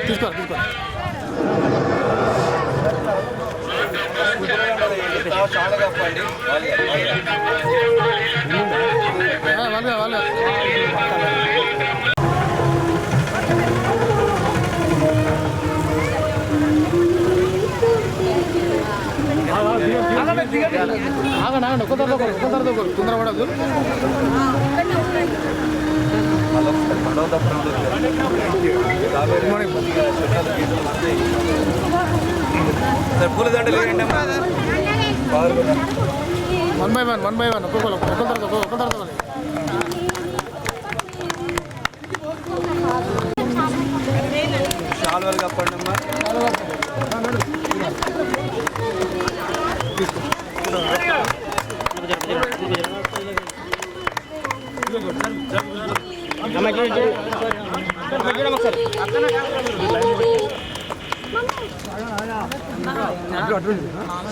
తీసుకో తీసుకో వాళ్ళు ఆగండి ఒక్కసారి తొందరపడద్దు. పూలదండలు వన్ బై వన్ ఒక్కొక్కరు శాలువాలు కప్పండి అమ్మా.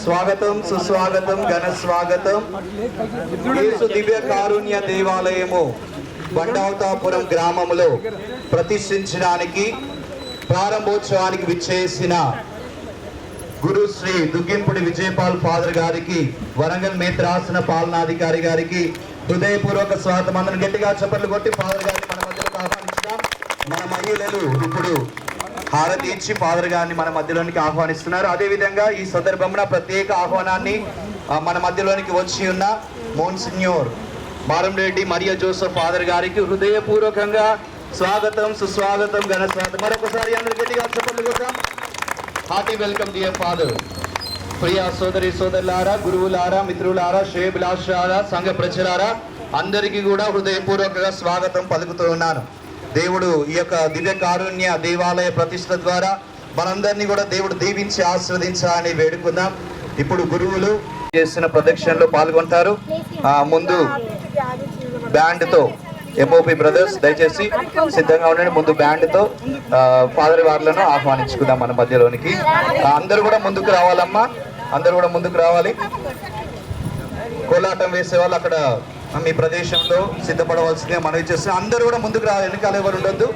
స్వాగతం సుస్వాగతం ఘన స్వాగతం. యేసు దివ్య కారుణ్య దేవాలయము బండావతాపురం గ్రామంలో ప్రతిష్ఠించడానికి ప్రారంభోత్సవానికి విచ్చేసిన గురు శ్రీ దుగ్గింపుడి విజయపాల్ ఫాదర్ గారికి, వరంగల్ మేత్రాసన పాలనాధికారి గారికి హృదయపూర్వక స్వాగతం. అందరం గట్టిగా చప్పట్లు కొట్టి ఫాదర్ గారిని మన మధ్యలోకి ఆహ్వానించాం. మన మహిళలు ఇప్పుడు హారతి ఇచ్చి ఫాదర్ గారిని మన మధ్యలోనికి ఆహ్వానిస్తున్నారు. అదేవిధంగా ఈ సందర్భంలో ప్రత్యేక ఆహ్వానాన్ని మన మధ్యలోనికి వచ్చి ఉన్న మోన్సిన్యూర్ మారంరెడ్డి మరియా జోసెఫ్ ఫాదర్ గారికి హృదయపూర్వకంగా స్వాగతం సుస్వాగతం ఘన స్వాగతం. మరొకసారి అందరు గట్టిగా చప్పట్లు కొట్టాం. Hearty welcome dear father. ప్రియా సోదరి సోదరులారా, గురువులారా, మిత్రులారా, శ్రేయభిలాషారా, సంఘ ప్రజలారా, అందరికీ కూడా హృదయపూర్వకంగా స్వాగతం పలుకుతూ ఉన్నాను. దేవుడు ఈ యొక్క దివ్య కారుణ్య దేవాలయ ప్రతిష్ఠ ద్వారా మనందరినీ కూడా దేవుడు దీవించి ఆశీర్వదించాలని వేడుకుందాం. ఇప్పుడు గురువులు చేసిన ప్రదక్షిణలో పాల్గొంటారు. ముందు బ్యాండ్తో ఎంఓపి బ్రదర్స్ దయచేసి సిద్ధంగా ఉండండి. ముందు బ్యాండ్తో ఫాదర్ వార్లను ఆహ్వానించుకుందాం మన మధ్యలోనికి. అందరూ కూడా ముందుకు రావాలమ్మా, అందరూ కూడా ముందుకు రావాలి. కోలాటం వేసే వాళ్ళు అక్కడ మీ ప్రదేశంలో సిద్ధపడవలసిందిగా మనవి చేస్తున్నాం. అందరూ కూడా ముందుకు రావాలి, వెనకాల ఎవరు ఉండొద్దు.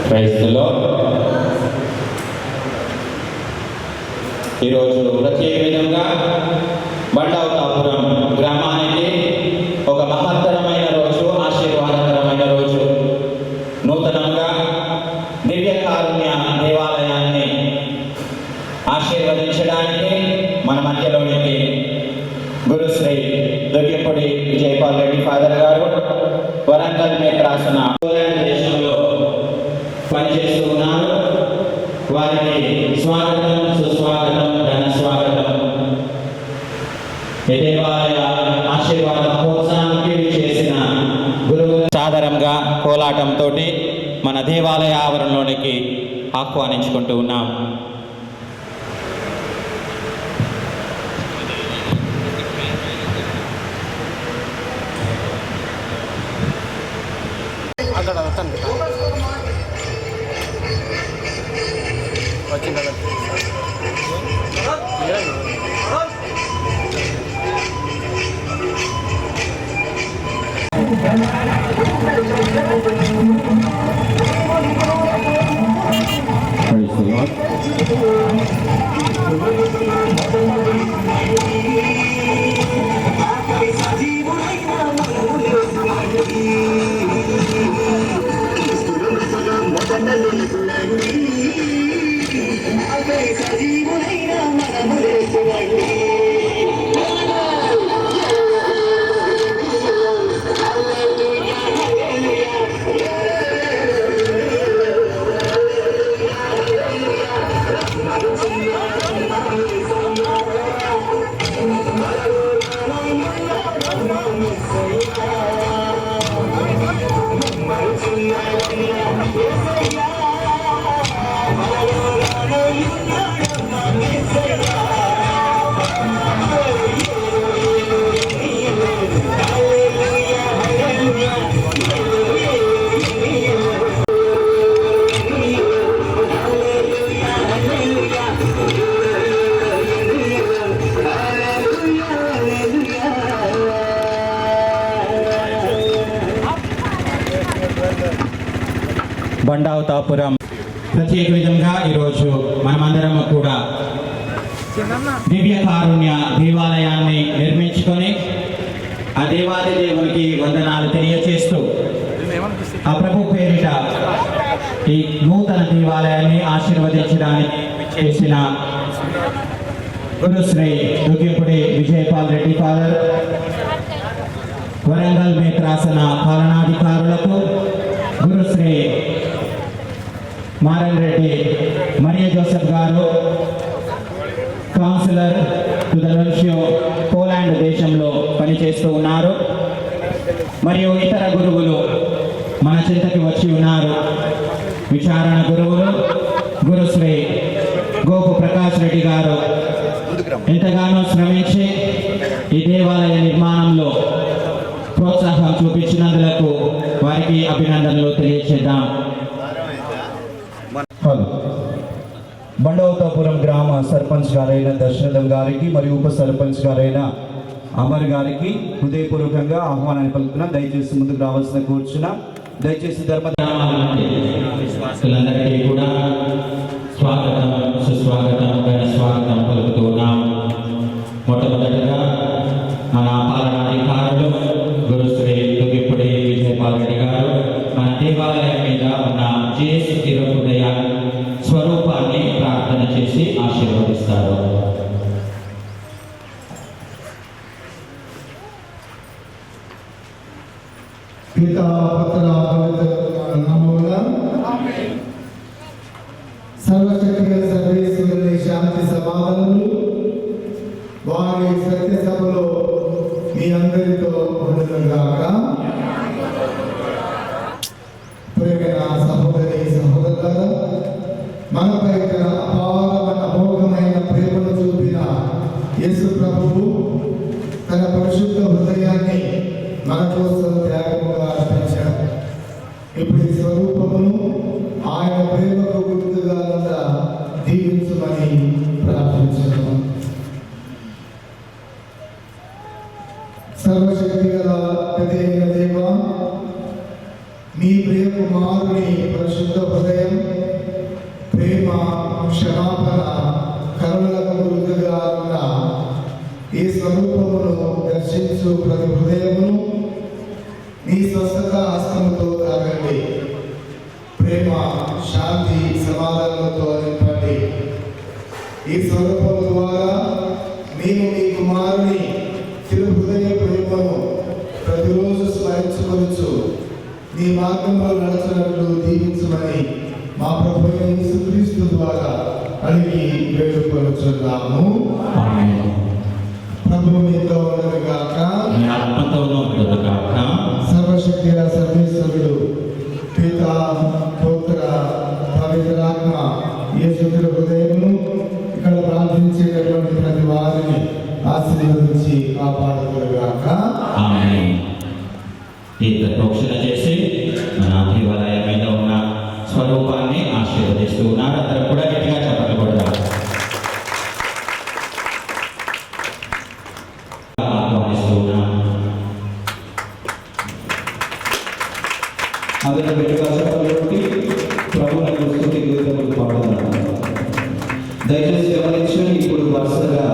క్రైస్తవులో ఈరోజు ప్రత్యేక విధంగా బండవతాపురం గ్రామానికి ఒక మహత్తరమైన రోజు, ఆశీర్వాదకరమైన రోజు. నూతనంగా దివ్య కారుణ్య దేవాలయాన్ని ఆశీర్వదించడానికి మన మధ్యలోనికి గురుశ్రీ దొర్యపూడి విజయపాల్ రెడ్డి ఫాదర్ గారు వరంగల్ మేత్రాసన పోలాండ్ దేశంలో పనిచేస్తూ ఉన్నారు. వారికి స్వాగతం, సుస్వాగతం, ఘన స్వాగతం. ఈ దేవాలయ ఆశీర్వాద మహోత్సవానికి చేసిన గురువు సాదరంగా కోలాటంతో మన దేవాలయ ఆవరణలోనికి ఆహ్వానించుకుంటూ ఉన్నాం. అక్కడ వస్తాను వచ్చింది బండావతాపురం ప్రత్యేక విధంగా ఈరోజు మనమందరము కూడా దివ్య కారుణ్య దేవాలయాన్ని నిర్మించుకొని ఆ దేవాది దేవునికి వందనాలు తెలియచేస్తూ ఆ ప్రభు పేరిట ఈ నూతన దేవాలయాన్ని ఆశీర్వదించడానికి చేసిన గురుశ్రీ దుగ్గిపూడి విజయపాల్ రెడ్డి ఫాదర్, వరంగల్ మేత్రాసన పాలనాధికారులకు, గురుశ్రీ మారన్ రెడ్డి మరియా జోసెఫ్ గారు, కౌన్సిలర్ టు ద లన్షియో పోలాండ్ దేశంలో పనిచేస్తూ ఉన్నారు. మరియు ఇతర గురువులు మన చింతకి వచ్చి ఉన్నారు. విచారణ గురువులు గురుశ్రీ గోపు ప్రకాష్ రెడ్డి గారు ఎంతగానో శ్రమించి ఈ దేవాలయ నిర్మాణంలో ప్రోత్సాహం చూపించినందులకు వారికి అభినందనలు తెలియజేద్దాం. బండవతాపురం గ్రామ సర్పంచ్ గారైన దశరథం గారికి మరియు ఉప సర్పంచ్ గారైన అమర్ గారికి హృదయపూర్వకంగా ఆహ్వానాన్ని పలుకుతున్నాం. దయచేసి ముందుకు రావాల్సిన కూర్చున్న దయచేసి విశ్వాసులందరికీ కూడా స్వాగతం, సుస్వాగతం, ఘన స్వాగతం పలుకుతూ ఉన్నాం. మొట్టమొదటిగా మన పాలనాధికారులు గురుశ్రీ దుగ్గిపూడి విజయపాల్ రెడ్డి గారు మన దేవాలయం మీద ఉన్న జేసు తిరుహృదయ స్వరూపాన్ని ప్రార్థన చేసి ఆశీర్వదిస్తారు. పితా పుత్ర పవిత్ర నామమున సర్వశక్తిగల సర్వేశ్వరుని శాంతి సమాధానములు వారి సత్య సభలో మీ అందరితో ఉండునుగాక. ప్రేమైన సహోదరి సహోదరులారా, మనపై అపారమైన అమోఘమైన ప్రేమను చూపిన యేసు ప్రభువు తన పరిశుద్ధ హృదయాన్ని మన కోసం త్యాగముగా అర్పించాడు. ఇప్పుడు ఈ స్వరూపమును ఆయన ప్రేమకు గుర్తుగా దీవించమని ప్రార్థించాము. సర్వ దళాధిపతి అయిన దేవా, మీ ప్రియ కుమారుని పరిశుద్ధ హృదయం, ప్రేమ, క్షమాపణ, కరుణలకు వృద్ధిగా ఉన్న ఈ స్వరూపమును దర్శించు ప్రతి హృదయమును నీ స్వస్థత హస్తముతో తాగండి. ప్రేమ, శాంతి, సమాధానంతో నింపండి. ఈ స్వరూపము ద్వారా మేము మీ కుమారుని తిరు హృదయ ప్రేమను ప్రతిరోజు స్మరించుకొనొచ్చు నీ మార్గంలో నడచినట్లు దీవించమని మా ప్రభు యేసుక్రీస్తు ద్వారా అడిగి వేడుకొనుచున్నాము. ప్రభు మీతో ఉండగాక, మీ ఆత్మతోనూ ఉండుగాక. సర్వశక్తి సర్వేశ్వరుడు పిత, పుత్ర, పవిత్రాత్మ యేసుక్రీస్తు హృదయమును ఇక్కడ ప్రార్థించేటటువంటి ప్రతి వారిని ఆశీర్వదించి కాపాడుగాక. ఆమేన్. ఈ ప్రోక్షణ చేసి మన దేవాలయం మీద ఉన్న స్వరూపాన్ని ఆశీర్వదిస్తూ ఉన్నారు. అందరూ కూడా గట్టిగా చెప్పలు కొడతారు. ఆహ్వానిస్తూ ఉన్నాం. ಅದರ ಬೆಳಗಾಸಪಟ್ಟಿ ప్రభువును స్తుతి గీతములు పాడుతున్నారు. దయచేసి గమనించండి, ఇప్పుడు వరుసగా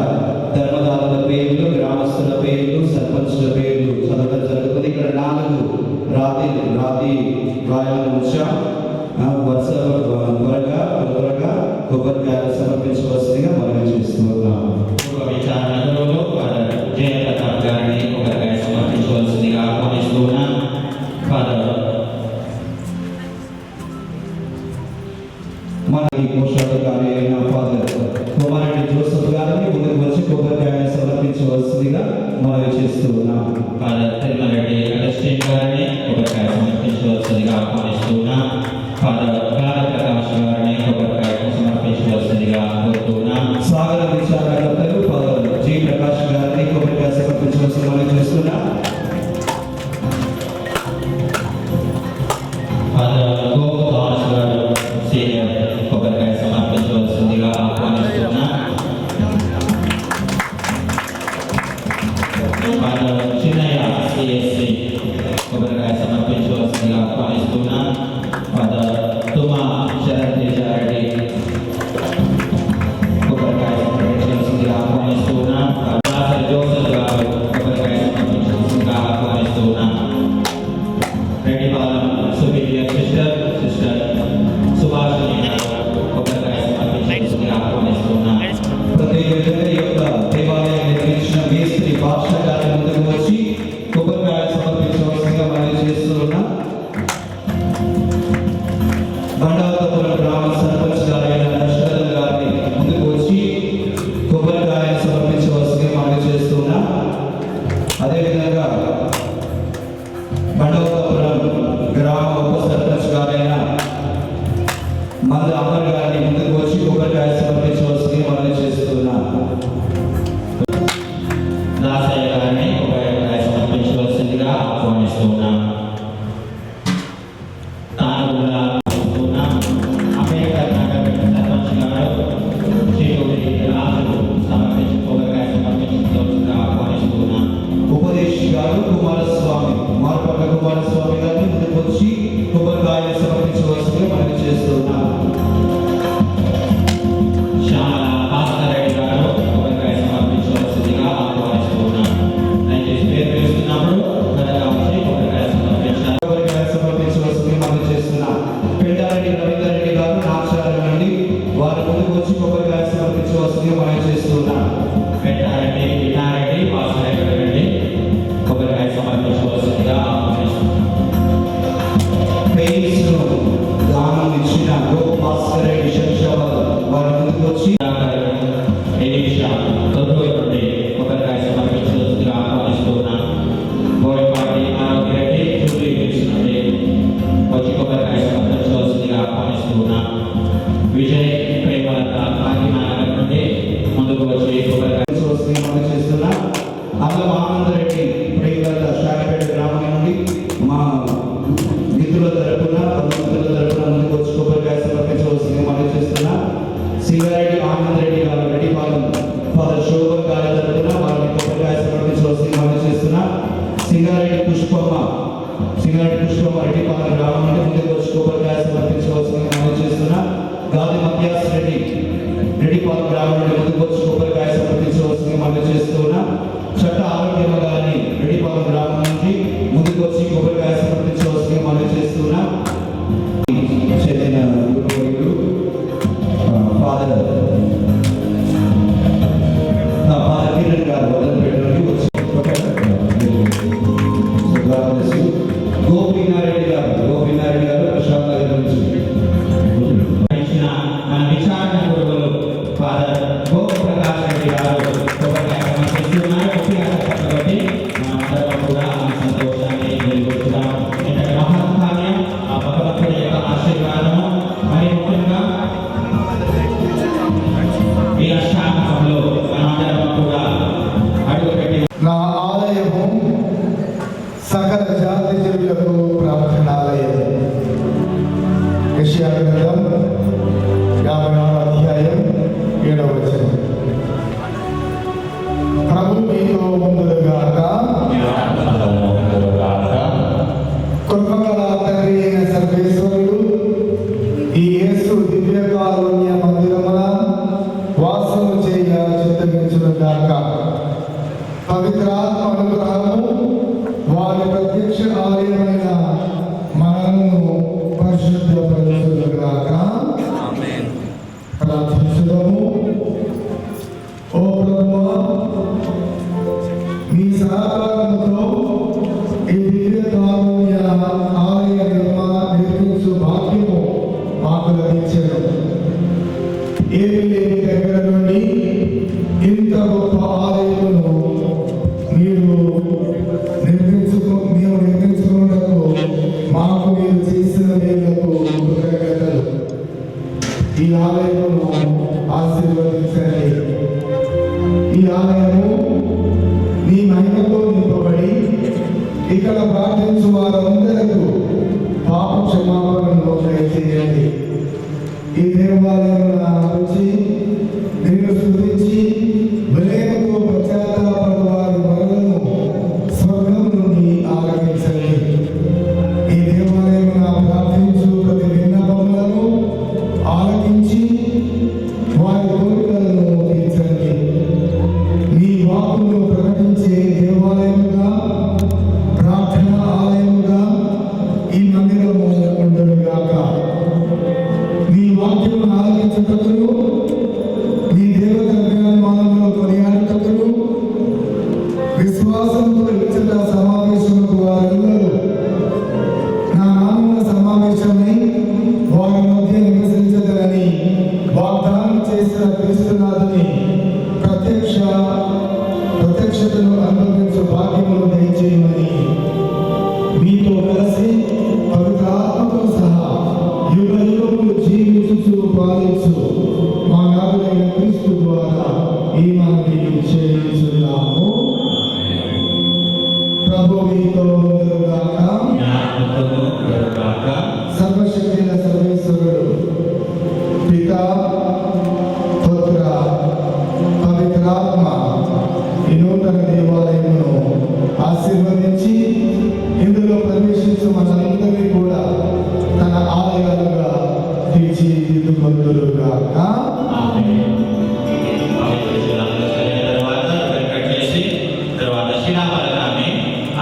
ధర్మదారుల పేర్లు, గ్రామస్తుల పేర్లు, సర్పంచుల పేర్లు చదవడం జరుగుతుంది. ఇక్కడ 4 రాతి రాయాలను ఉంచాం. వరుస త్వరగా కొబ్బరికాయలు సమర్పించవలసిందిగా మనం చేస్తున్నాం. విచారణలో జయప్రతాప్ గారిని కొబ్బరికాయ సమర్పించవలసిందిగా ఆహ్వానిస్తూ ఉన్నాం. మనకి కోశాధికారి అయిన ఫాదర్ కుమారుడి జోసెఫ్ గారిని ముందుకు వచ్చి కొబ్బరికాయ సమర్పించవలసిందిగా మనం చేస్తూ ఉన్నాం. ఫాదర్ తిరుమలరెడ్డి అగస్టిన్ గారిని కొబ్బరికాయ సమర్పించవలసిందిగా ఆహ్వానిస్తూ ఉన్నాం. ఫాదర్ ప్రకాష్ గారిని కొబ్బరికాయ సమర్పించవలసిందిగా కోరుతూ ఉన్నాం. సాగర విచారణకర్తలు ఫాదర్ జి ప్రకాష్ గారిని కొబ్బరికాయ సమర్పించవలసిందిగా మనం చేస్తున్నాం. ఫాదర్ గోపాల్ గారు సీనియర్ కొబ్బరికాయ సమర్పించవలసిందిగా ఆహ్వానిస్తున్నా. ఫాదర్ చిన్నయ్య సిఎస్సి కొబ్బరికాయ సమర్పించవలసిందిగా ఆహ్వానిస్తున్నా. ఫాదర్ తుమా శరత్ తేజారెడ్డి కొబ్బరికాయ సమర్పించవలసిందిగా ఆహ్వానిస్తున్నా. ఫాదర్ జోసెఫ్ గారు కొబ్బరికాయ సమర్పించవలసిందిగా ఆహ్వానిస్తున్నా. రెడ్డిపాలెం సుపీరియర్ సిస్టర్ సుభాషిణి కొబ్బరికాయ సమర్పించవలసిందిగా ఆహ్వానిస్తున్నా. ప్రతి విధంగా యొక్క దేవాలయం నిర్మించిన మేస్త్రి భాష గారి ముందుకు వచ్చి కొబ్బరికాయ సమర్పించవలసిందిగా మనం చేస్తున్నాం. బండావతపురం గ్రామ సర్పంచ్ గారైన దశరథన్ గారిని ముందుకు వచ్చి కొబ్బరికాయ సమర్పించవలసిందిగా మనం చేస్తున్నాం. అదేవిధంగా బండావతపురం గ్రామ ఉప సర్పంచ్ గారైన మంద అమర్ గారిని ముందుకు వచ్చి కొబ్బరికాయ సమర్పించవలసిందిగా మనం చేస్తున్నాం. దాసయ్య గారిని కొబ్బరికాయ సమర్పించవలసిందిగా ఆహ్వానిస్తున్నాం. తాను కూడా ఆహ్వానిస్తున్నాం. అంబేద్కర్ నగర్ సర్పంచ్ గారు శ్రీగుడి రాజు కొబ్బరికాయ సమర్పించవలసిందిగా ఆహ్వానిస్తున్నాం. ఉపదేశ్ గారు కుమారస్వామి మార్పట్ల కుమారస్వామి గారిని ముందుకు వచ్చి కొబ్బరికాయ సమర్పించవలసిందిగా మనం చేస్తున్నాం. శ్యామల భాస్కర్ రెడ్డి గారు కొబ్బరికాయ సమర్పించవలసిందిగా ఆహ్వానిస్తున్నాం. దయచేసి పేరు పిలుస్తున్నప్పుడు త్వరగా వచ్చి కొబ్బరికాయ సమర్పించాలి. కొబ్బరికాయ సమర్పించవలసిందిగా మనం చేస్తున్నాం. పెండారెడ్డి రవీందర్ రెడ్డి గారు నాచారం నుండి వారి ముందుకు వచ్చి కొబ్బరికాయ సమర్పించవలసిందిగా మనం చేస్తున్నాం. పెట్టారెడ్డి వినారెడ్డి వాసురెడ్డి రెడ్డి కొబ్బరికాయ సమర్పించవలసిందిగా ఆహ్వానిస్తున్నాం. పెయిన్స్ను దానం ఇచ్చిన గోపాస్కర్ రెడ్డి శంషాబాద్ వారి ముందుకు వచ్చి ఎలీషా తొర్రూరు నుండి కొబ్బరికాయ సమర్పించవలసిందిగా ఆహ్వానిస్తున్నాం. బోయపాటి ఆరోగ్య రెడ్డి జూబ్లీ హిల్స్ నుండి వచ్చి కొబ్బరికాయ సమర్పించవలసిందిగా ఆహ్వానిస్తున్నాం. విజయ్ ప్రేమలత కాకినాడ నుండి ముందుకు వచ్చి కొబ్బరికాయ మనం చేస్తున్నాం. అల్లం ఆనందరెడ్డి ప్రేమలత షాపేట గ్రామం నుండి మా మిత్రుల తరపున ముందుకు వచ్చి కొబ్బరికాయ సమర్పించవలసిందిగా మనం చేస్తున్నాం. సింగారెడ్డి ఆనందరెడ్డి గారు రెడ్డిపాలెం ఫాదర్ శోభన్ గారి తరపున వారిని కొబ్బరికాయ సమర్పించవలసిందిగా మనం చేస్తున్నాం. సింగారెడ్డి పుష్ప శ్రీనివాస్ రెడ్డి రెడ్డిపాలెం గ్రామం నుండి ముందుకు వచ్చి కొబ్బరికాయ సమర్పించవలసిందిగా మనం చేస్తున్నా. చట్ట ఆరోగ్యం గారిని రెడ్డిపాలెం గ్రామం నుంచి ముందుకు వచ్చి కొబ్బరికాయ సమర్పించవలసిందిగా మనం చేస్తున్నా. చెందిన గురువులు ఫాదర్ కిరణ్ గారు వదలపేట నుండి వచ్చి గోపీనారెడ్డి గారు ప్రశాంత్ నగర్ నుంచి మన విచారణ గురువులు ఫాదర్ గోప్రకాష్ రెడ్డి గారు కొబ్బరికాయ సమర్పిస్తున్నారు. కాబట్టి మనందరం కూడా ఆ సంతోషాన్ని వెలుగుతున్నాం. ఇంతటి మహత్కార్యం ఆ భగవంతుడి యొక్క ఆశీర్వాదము మరి ముఖ్యంగా ఈ అష్టాంగంలో మనందరం కూడా అడుగుపెట్టి నా ఆలయము సకల జాతి జనులకు ప్రార్థనాలయం. యెషయా గ్రంథం 56వ అధ్యాయం 7వ వచనం. ప్రభు మీతో ముందుగాక. కృపగల తండ్రి అయిన సర్వేశ్వరుడు ఈ యేసు దివ్య కారుణ్య మందిరమున వాసము చేయ చిత్తగించుగాక. పవిత్రాత్మ అనుగ్రహము వారి ప్రత్యక్ష ఆలయమైన మనలను పరిశుద్ధపరచుగాక. ప్రార్థించుదాము. ఓ ప్రభువా, మీ సహకారంతో ఈ దివ్య కారుణ్య ఆలయ నిర్మించు భాగ్యము మాకు లభించను. ఏమి లేని దగ్గర నుండి ఇంత గొప్ప ఆలయమును మేము నిర్మించుకున్నకు మాకు మీరు చేసిన మేలకు కృతజ్ఞతలు. ఈ ఆలయమును ఆశీర్వదించండి. ఈ ఆలయము మీ మహిమతో నింపబడి ఇక్కడ ప్రార్థించు వారందరికీ పాప క్షమాపణను దయచేయండి. ఈ దేవాలయంలో వచ్చి నిన్ను స్తుతించి వినయముతో పశ్చాత్తాపడు వారి మరణము స్వర్గం నుండి ఆలకించండి. ఈ దేవాలయంలో ప్రార్థించు ప్రతి విన్నపములను ఆలకించి వారి కోరికలను తీర్చండి. నీ వాక్కును ప్రకటించే దేవాలయముగా, ప్రార్థనా ఆలయముగా ఈ మందిరము ఉండుగాక. నీ వాక్యమును ఆలకించుటకును, నీ దేవత జ్ఞానమానంలో కొనియాడుటకును, విశ్వాసంతో ఇచ్చట సమావేశముకు వారందరూ నా నామమున సమావేశమై వారి మధ్య నివసించదరని వాగ్దానం చేసిన క్రీస్తునాథుని ప్రత్యక్షతను అనుభవించు భాగ్యమును దయచేయమని మీతో కలిసి పవిత్రాత్మతో సహా యుగ యుగములు జీవించు పాలించు మా నాథుడైన క్రీస్తు ద్వారా ఈ మనవి చేయించున్నాము. ప్రభు మీతో ఉండుగాక. సర్వశక్తిన సర్వేశ్వరుడు పితా, పుత్ర, పవిత్రాత్మ ఈ నూతన దేవాలయమును ఆశీర్వదించి ఇందులో ప్రవేశించు మనందరినీ కూడా తన ఆలయాలుగా తీర్చిదిద్దుకొందురుగాక. తర్వాత శిలాఫలకాన్ని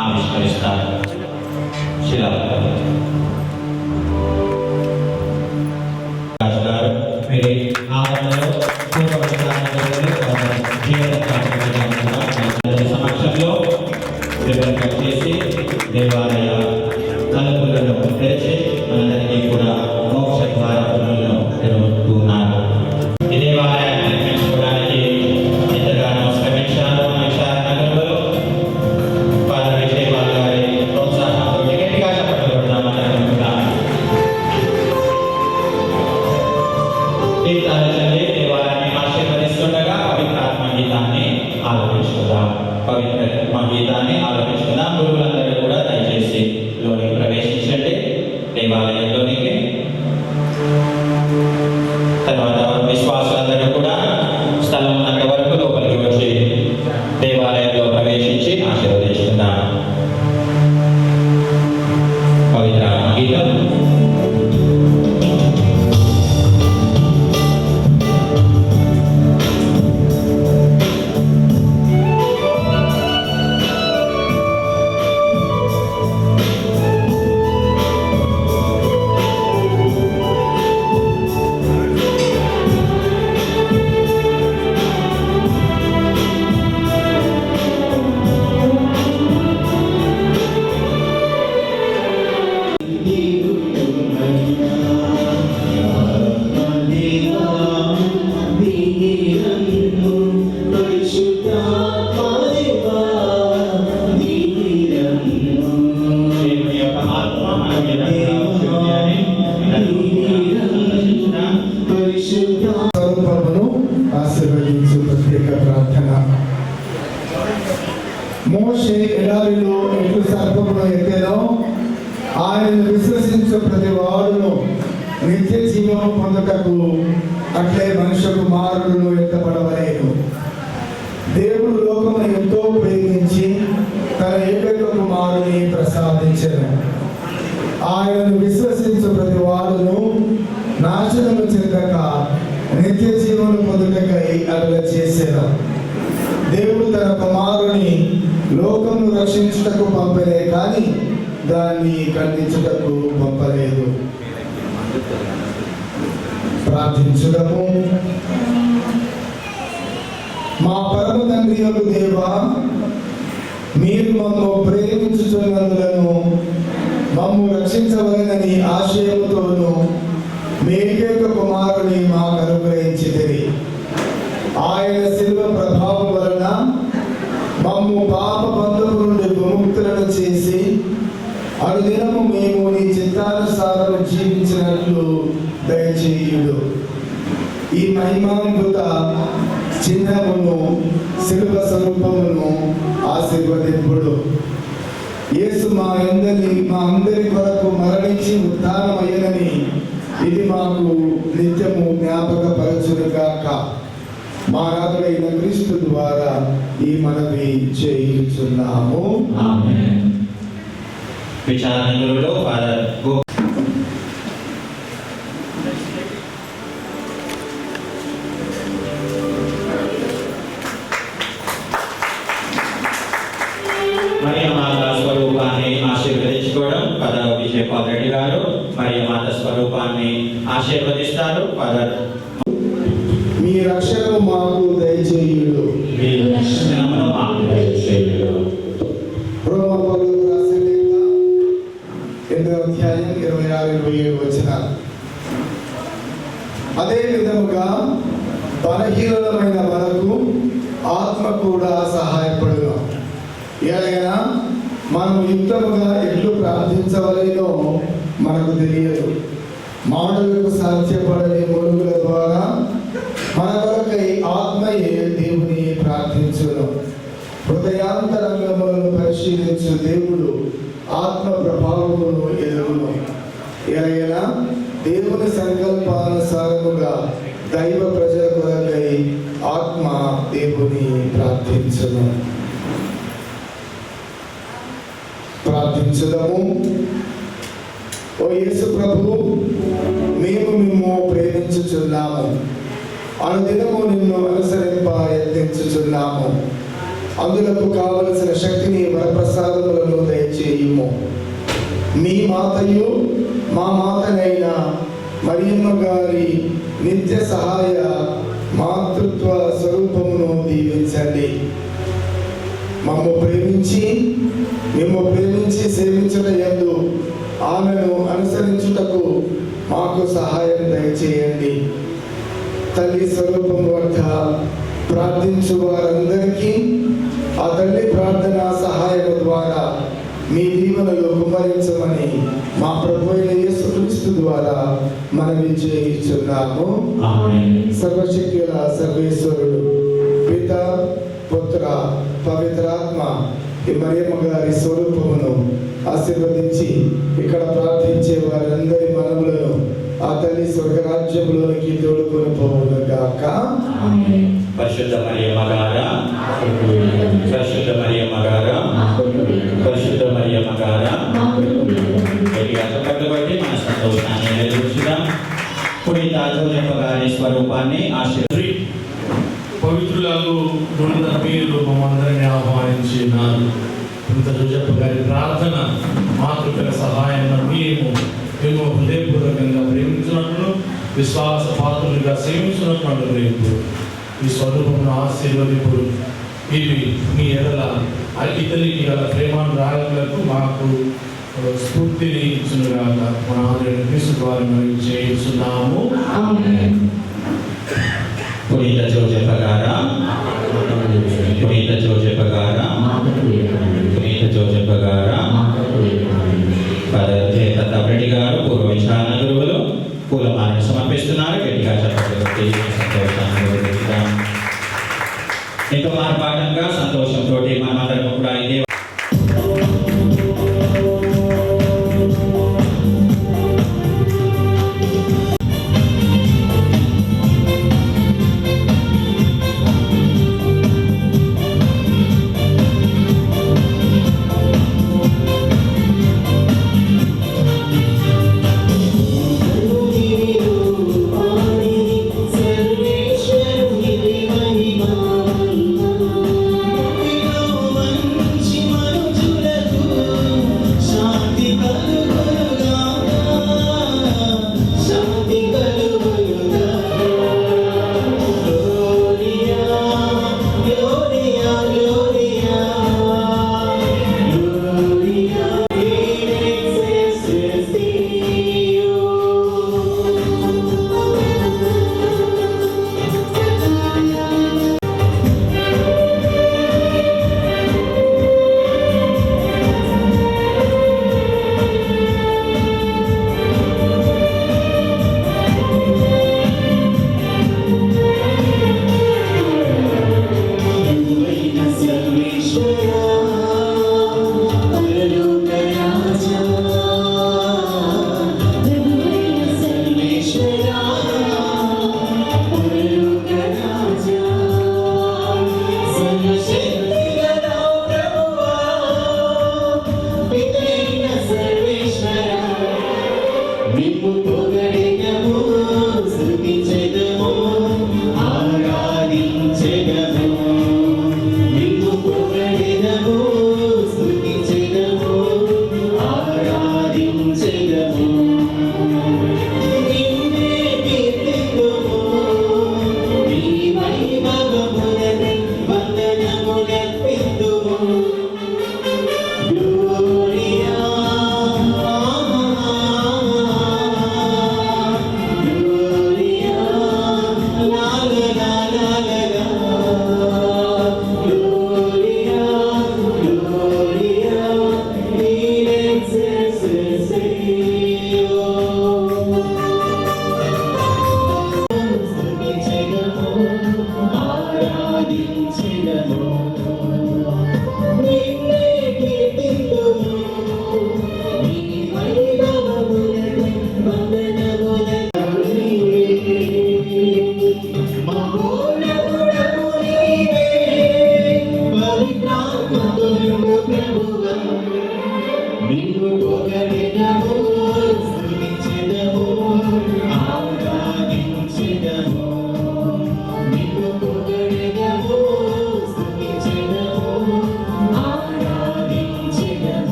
ఆవిష్కరిస్తారు. శిలాఫలం మీరు ఆవరణలో సమక్షంలో రిబన్ కట్ చేసి దేవాలయ తలుపులను తెరిచి మనందరికీ కూడా మోక్ష ద్వారములను తెరుస్తున్నారు. ఈ దేవాలయాన్ని నిర్మించుకోవడానికి ఎంతగానో శ్రమించారు మన విశాఖ నగరంలో. ఫాదర్ విజయపాల్ గారి ప్రోత్సాహంతో గట్టిగా చెప్పబడుతున్నాం. గీతాన్ని దేవాలయాన్ని ఆశీర్వదిస్తుండగా పవిత్రాత్మ గీతాన్ని ఆలోచించుకుందాం. పవిత్రాత్మ గీతాన్ని ఆలోచించుకుందాం. గురువులందరూ కూడా దయచేసి లోనికి ప్రవేశించండి దేవాలయంలోనికి. తర్వాత విశ్వాసులందరూ కూడా స్థలం ఉన్నంత వరకు లోపలికి వచ్చి దేవాలయంలో ప్రవేశించి ఆశీర్వదించుకుందాం. పవిత్రాత్మ గీతం. మోషే ఎడారిలో ఎట్లు సర్పమును ఎత్తెనో ఆయనను విశ్వసించు ప్రతి వాడును నిత్య జీవము పొందుటకు అట్లే మనుష్య కుమారుడును ఎత్తపడవలేను. దేవుడు లోకమును ఎంతో ప్రేమించి తన ఏకైక కుమారుని ప్రసాదించెను. ఆయనను విశ్వసించు ప్రతి వాడును నాశనము చెందక నిత్య జీవము పొందుటకై అట్లా చేసెను. దేవుడు తన కుమారుని లోకమును రక్షించుటకు పంపలే కానీ దాన్ని ఖండించుటకు పంపలేదు. ప్రార్థించుటము. మా పరమ తండ్రి యొక్క దేవా, మీరు మమ్ము ప్రేమించుచున్నందులను మమ్ము రక్షించవలనని ఆశయముతోను మీ ఏకైక కుమారుని మాకు అనుగ్రహించితిరి. ఆయన శిలువ ప్రభావం వలన మమ్ము పాప బంధము నుండి విముక్తులను చేసి అనుదినము మేము నీ చిత్తానుసారం జీవించినట్లు దయచేయుడు. ఈ మహిమాంబుత చిహ్నమును శిలువ స్వరూపమును ఆశీర్వదింపుడు. యేసు మా అందరి కొరకు మరణించి ఉత్థానమయ్యనని ఇది మాకు నిత్యము జ్ఞాపకపరచునుగాక. మా రాజుడైన క్రీస్తు ద్వారా ఈ మనవి చేయుచున్నాము. ఆమేన్. విచారణలో ఫాదర్ గో మరియమాత స్వరూపాన్ని ఆశీర్వదించుకోవడం ఫాదర్ విజయపాల్ రెడ్డి గారు మరియమాత స్వరూపాన్ని ఆశీర్వదిస్తారు. ఫాదర్ మీ రక్షణ మాకు దయచేయుడు. మీ రక్షణను మాకు దయచేయుడు. రోమా పౌలు రాసిన లేఖ 8వ అధ్యాయం 26-27 వచనాలు. అదే విధముగా బలహీనమైన మనకు ఆత్మ కూడా సహాయపడును. ఎలాగైనా మనం యుక్తముగా ఎట్లు ప్రార్థించవలేనో మనకు తెలియదు. మాటలకు సాధ్యపడని మొలుగుల ద్వారా మన కొరకై ఆత్మయే దేవుని ప్రార్థించును. హృదయాంతరంగములను పరిశీలించు దేవుడు ఆత్మ ప్రభావమును ఎదుగును. ఎలాగైనా దేవుని సంకల్పానుసారముగా దైవ ప్రజల కొరకై ఆత్మ దేవుని ప్రార్థించును. ప్రార్థించుదాము. ఓ యేసు ప్రభు, మేము నిన్ను ప్రేమించుచున్నాము. అనుదినము నిన్ను అనుసరింప యత్నించుచున్నాము. అందులకు కావలసిన శక్తిని వరప్రసాదములను దయచేయుము. మీ మాతయు మా మాతనైన మరియమ్మ గారి నిత్య సహాయ మాతృత్వ స్వరూపమును దీవించండి. మిమ్ము ప్రేమించి సేవించుట యందు ఆమెను అనుసరించుటకు మాకు సహాయం దయచేయండి. తల్లి స్వరూపం వద్ద ప్రార్థించు వారందరికీ ఆ తల్లి ప్రార్థన సహాయం ద్వారా మీ దీవెనలు కుమ్మరించమని మా ప్రభువైన యేసుక్రీస్తు ద్వారా మనవి చేయుచున్నాము. ఆమేన్. సర్వశక్తుల సర్వేశ్వరుడు పిత, పుత్ర, పవిత్రాత్మ ఈ మరియమ్మ గారి స్వరూపమును ఆశీర్వదించి ఇక్కడ ప్రార్థించే వారందరి మనములను ఆ తల్లి స్వర్గరాజ్యములోనికి తోడుకొని పోవుగాక. పరిశుద్ధ మరియమ్మ గారా, పరిశుద్ధ మరియమ్మ గారా, పరిశుద్ధ మరియమ్మ గారా, గట్టిగా చప్పట్లు కొట్టి మన సంతోషాన్ని వెలుగుచుదాం. పునీత జోసెఫ్ గారి స్వరూపాన్ని ఆశీర్వదించి పవిత్రులకు గుణ మీరు మమ్మల్ని ఆహ్వానించినారు. పునీత జోసెఫ్ గారి ప్రార్థన మాతృకల సహాయంగా మేము హృదయపూర్వకంగా ప్రేమించినట్లు, విశ్వాస పాత్రులుగా సేవించినట్లు రేపు ఈ స్వరూపమును ఆశీర్వదింపుడు. ఇవి మీ ఎడల ఇతరులకి గల ప్రేమానురాగాలకు మాకు స్ఫూర్తిని ఇచ్చునుగాక. మన ఆదరణ క్రీస్తు ద్వారా మనం చేస్తున్నాము. పునీత జోసెఫ్ గారా, పునీత జోసెఫ్ గారా, పునీత జోసెఫ్ గారా, ఫాదర్ జే ప్రతాప్ రెడ్డి గారు పూర్వ విచారణ గురువులు పూలమాలను సమర్పిస్తున్నారు. గట్టిగా చప్పట్లు కొట్టి సంతోషాన్ని వెలుగుచుదాం. ఎంతో ఆర్భాటంగా సంతోషంతో మనమందరం కూడా ఇదే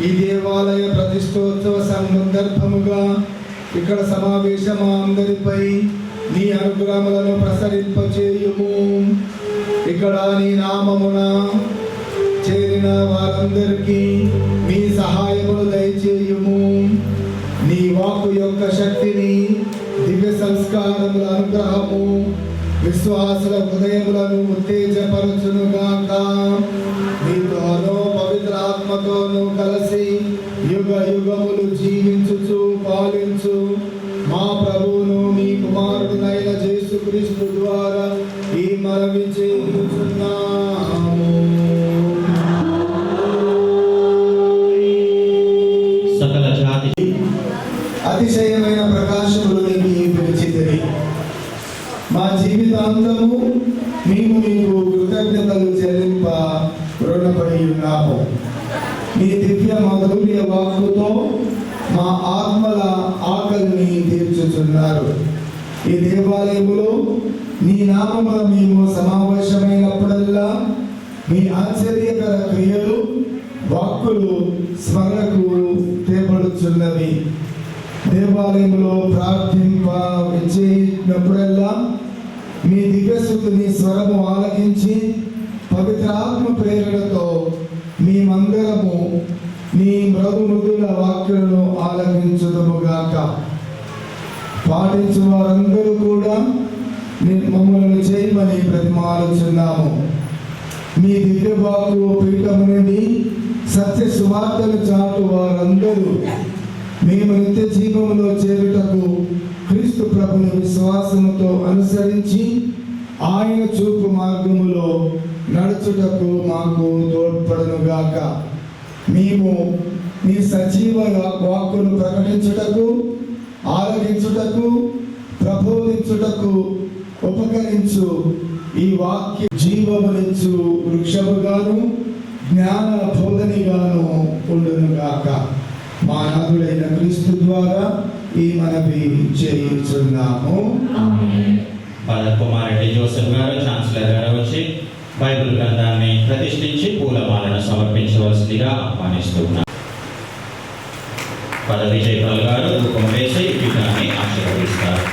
ఈ దేవాలయ ప్రతిష్టోత్సవ సందర్భముగా ఇక్కడ సమావేశమా అందరిపై నీ అనుగ్రహములను ప్రసరింపచేయుము. ఇక్కడ నీ నామమున చేరిన వారందరికీ నీ సహాయమును దయచేయుము. నీ వాక్కు యొక్క శక్తిని, దివ్య సంస్కారముల అనుగ్రహము విశ్వాసుల హృదయములను ఉత్తేజపరచునుగాక. మీతోనూ పవిత్ర ఆత్మతోనూ కలిసి యుగ యుగములు జీవించుచు పాలించు మా ప్రభువును మీ కుమారుడునైన యేసుక్రీస్తు ద్వారా ఈ మనవి చేయుచున్నాము. సకల జాతి అతిశయమైన ప్రకాశములు నీకు పిలిచితిరి. మా జీవితాంతము మేము నీకు కృతజ్ఞతలు చెల్లింప రుణపడి ఉన్నాము. నీ దివ్య మాధుర్య వాక్కుతో మా ఆత్మల ఆకలిని తీర్చుచున్నారు. ఈ దేవాలయములో నీ నామమున మేము సమావేశమైనప్పుడల్లా మీ ఆశ్చర్యకర క్రియలు వాక్కులు స్మరణకు తేపడుచున్నవి. దేవాలయంలో ప్రార్థించినప్పుడల్లా మీ దివ్యశుద్ధిని స్వరము ఆలకించి పవిత్రాత్మ ప్రేరణతో మేమందరము నీ మృదుల వాక్యాలను ఆలకించుదుముగాక. పాటించు వారందరూ కూడా మమ్మల్ని చేయమని ప్రతిమాలుచున్నాము. మీ దివ్యవాకు పీఠము నుండి సత్య సువార్తలు చాటు వారందరూ మేము నిత్య జీవములో చేరుటకు క్రీస్తు ప్రభుని విశ్వాసముతో అనుసరించి ఆయన చూపు మార్గములో నడుచుటకు మాకు తోడ్పడునుగాక. మేము మీ సజీవ వాక్కును ప్రకటించుటకు, ఆలకించుటకు, ప్రబోధించుటకు ఉపకరించు ఈ వాక్య జీవమునిచ్చు వృక్షముగాను జ్ఞాన బోధనిగాను ఉండునుగాక. మా నాథుడైన క్రీస్తు ద్వారా ఈ మనవి చేయుచున్నాము. ఫాదర్ కుమారెడ్డి జోసెఫ్ గారు, ఛాన్సలర్ గారు వచ్చి బైబిల్ గ్రంథాన్ని ప్రతిష్ఠించి పూలమాలను సమర్పించవలసిందిగా ఆహ్వానిస్తున్నారు. ఫాదర్ విజయపాల్ గారు ధూపం వేసి పీఠాన్ని ఆశీర్వదిస్తారు.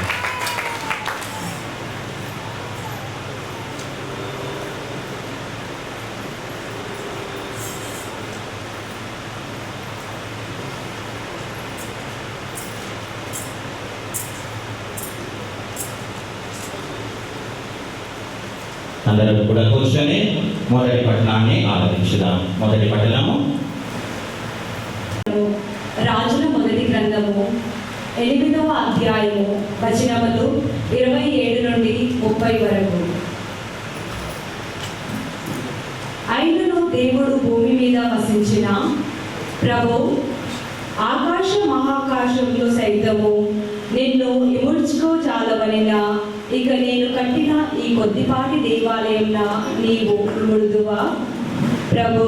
అందరూ కూడా కూర్చొని మొదటి పట్టణాన్ని ఆరాధించుదాం. మొదటి పట్టణము రాజుల మొదటి గ్రంథము 8వ అధ్యాయము వచనములు 27 నుండి 30 వరకు. అయినను దేవుడు భూమి మీద వసించిన ప్రభు ఆకాశ మహాకాశంలో సైతము నిన్ను ఇముడ్చుకోజాలవనినా ఇక నేను కట్టిన ఈ కొద్దిపాటి దేవాలయంన నీవు ఇముడుదువా? ప్రభు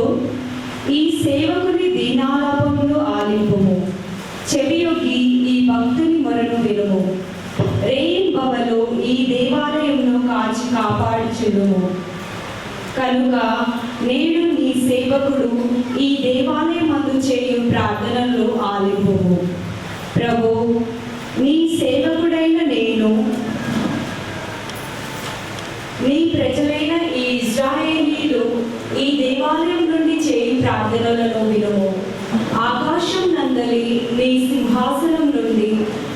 ఈ సేవకుని దీనాలాపములు ఆలింపుము, చెవియొగ్గి ఈ భక్తుని మొరను వినుము. రేయింబవలు ఈ దేవాలయంను కాచి కాపాడుచునుము. కనుక నేడు నీ సేవకుడు ఈ దేవాలయమందు చేయు ప్రార్థనలు ఆలింపుము. ప్రభు నీ సేవకుడైన నేను నీ ప్రజలైన ఈ ఇశ్రాయేలీలు ఈ దేవాలయం నుండి చేయి ప్రార్థనలను వినుము. ఆకాశం నందలి నీ సింహాసనం నుండి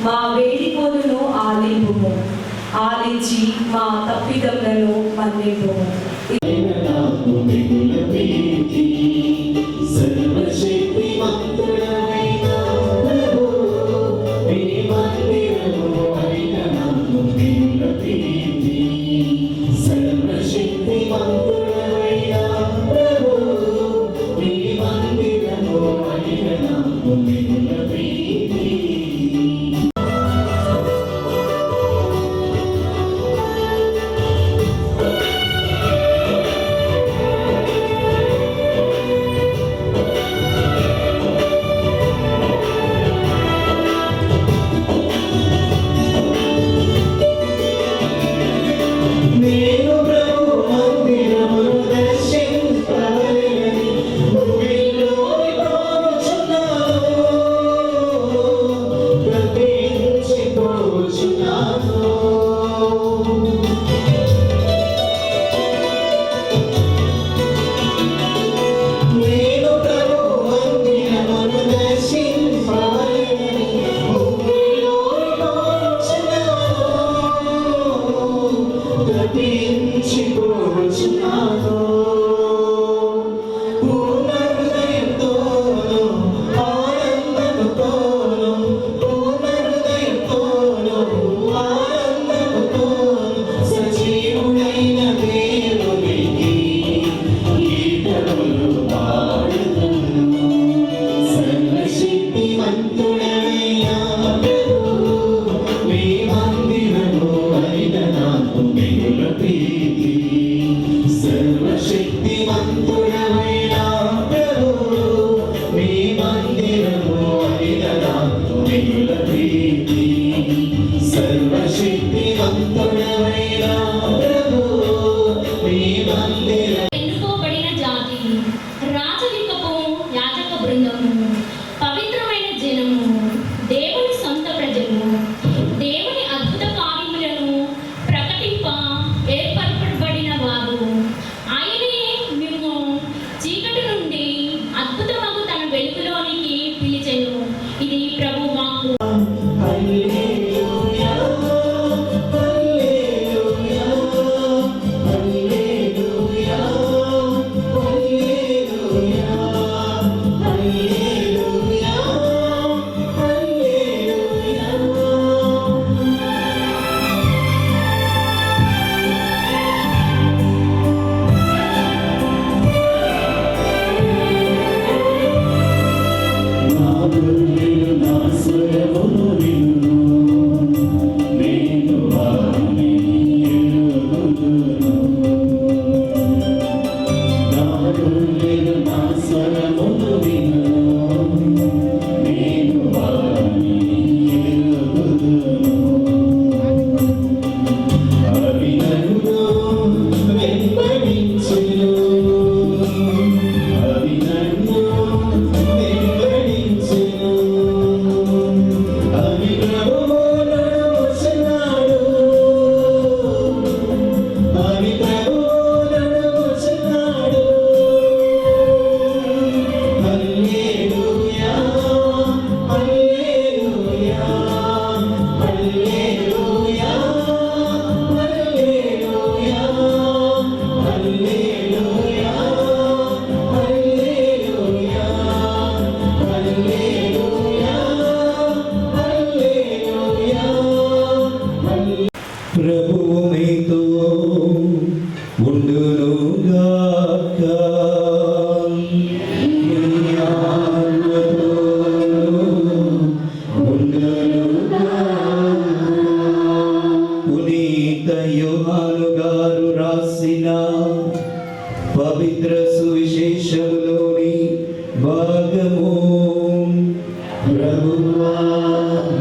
మా వేడికోలును ఆలింపుము. ఆలించి మా తప్పిదములను మన్నింపుము.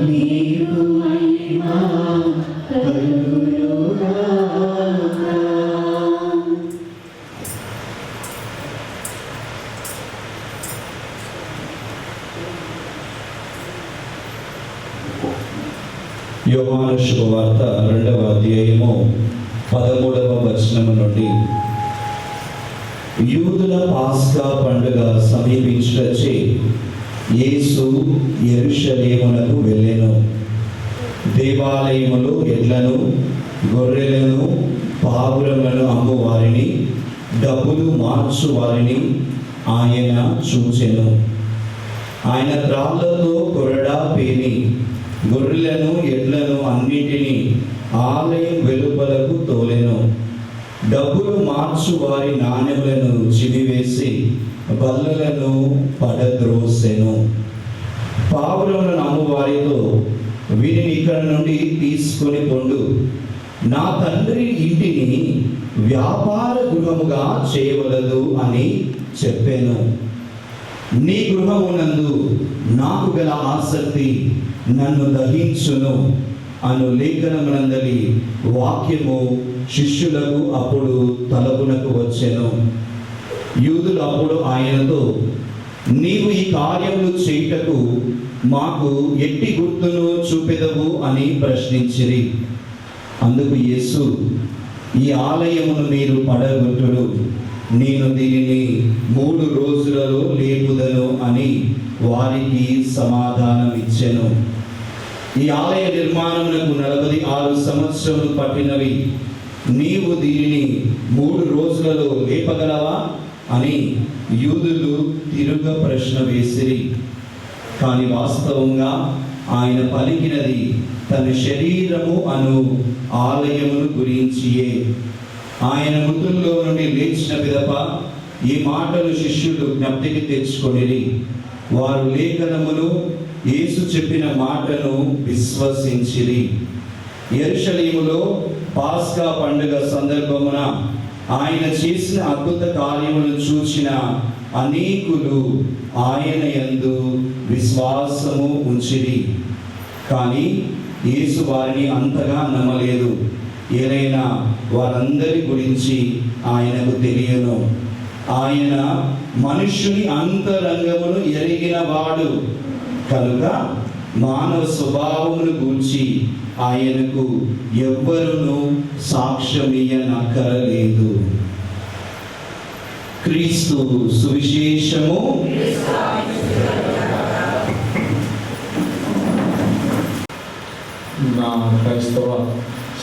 నీకు మహిమా కలుగునుగాక. యోహాను శుభవార్త 2వ అధ్యాయము 13వ వచనము నుండి, యూదుల పాస్కా పండుగ సమీపించుటచే యేసు యెరూషలేమునకు వెళ్ళెను. దేవాలయములో ఎడ్లను, గొర్రెలను, పావురములను అమ్ము వారిని, డబ్బులు మార్చు వారిని ఆయన చూచెను. ఆయన త్రాళ్లతో కొరడా పేని గొర్రెలను, ఎడ్లను అన్నిటినీ ఆలయం వెలుపలకు తోలెను. డబ్బులు మార్చు వారి నాణెములను చిదివేసి బల్లలను పడద్రోసెను. పావురములను అమ్మువారితో, వీరిని ఇక్కడ నుండి తీసుకొని పొండు, నా తండ్రి ఇంటిని వ్యాపార గృహముగా చేయవలదు అని చెప్పాను. నీ గృహమునందు నాకు గల ఆసక్తి నన్ను దహించును అను లేఖనమునందలి వాక్యము శిష్యులకు అప్పుడు తలపునకు వచ్చెను. యూదులు అప్పుడు ఆయనతో, నీవు ఈ కార్యములు చేయుటకు మాకు ఎట్టి గుర్తును చూపెదవు అని ప్రశ్నించిరి. అందుకు యేసు, ఈ ఆలయమును మీరు పడగొట్టుడు, నేను దీనిని 3 రోజులలో లేపుదను అని వారికి సమాధానం ఇచ్చెను. ఈ ఆలయ నిర్మాణమునకు 46 సంవత్సరములు పట్టినవి. నీవు దీనిని 3 రోజులలో లేపగలవా అని యూదులు తిరుగ ప్రశ్న వేసిరి. కానీ వాస్తవంగా ఆయన పలికినది తన శరీరము అను ఆలయమును గురించియే. ఆయన మృతుల్లో నుండి లేచిన పిదప ఈ మాటలు శిష్యులు జ్ఞప్తికి తెచ్చుకొనిరి. వారు లేఖనమును, యేసు చెప్పిన మాటను విశ్వసించిరి. యెరూషలేములో పాస్కా పండుగ సందర్భమున ఆయన చేసిన అద్భుత కార్యములను చూచిన అనేకులు ఆయన యందు విశ్వాసము ఉంచిరి. కానీ యేసు వారిని అంతగా నమ్మలేదు. ఏదైనా వారందరి గురించి ఆయనకు తెలియను. ఆయన మనుష్యుని అంతరంగమును ఎరిగిన వాడు కనుక మానవ స్వభావమును గూర్చి ఆయనకు ఎవ్వరును సాక్ష్యమియ్యనక్కరలేదు. క్రీస్తు సువిశేషము. నా క్రైస్తవ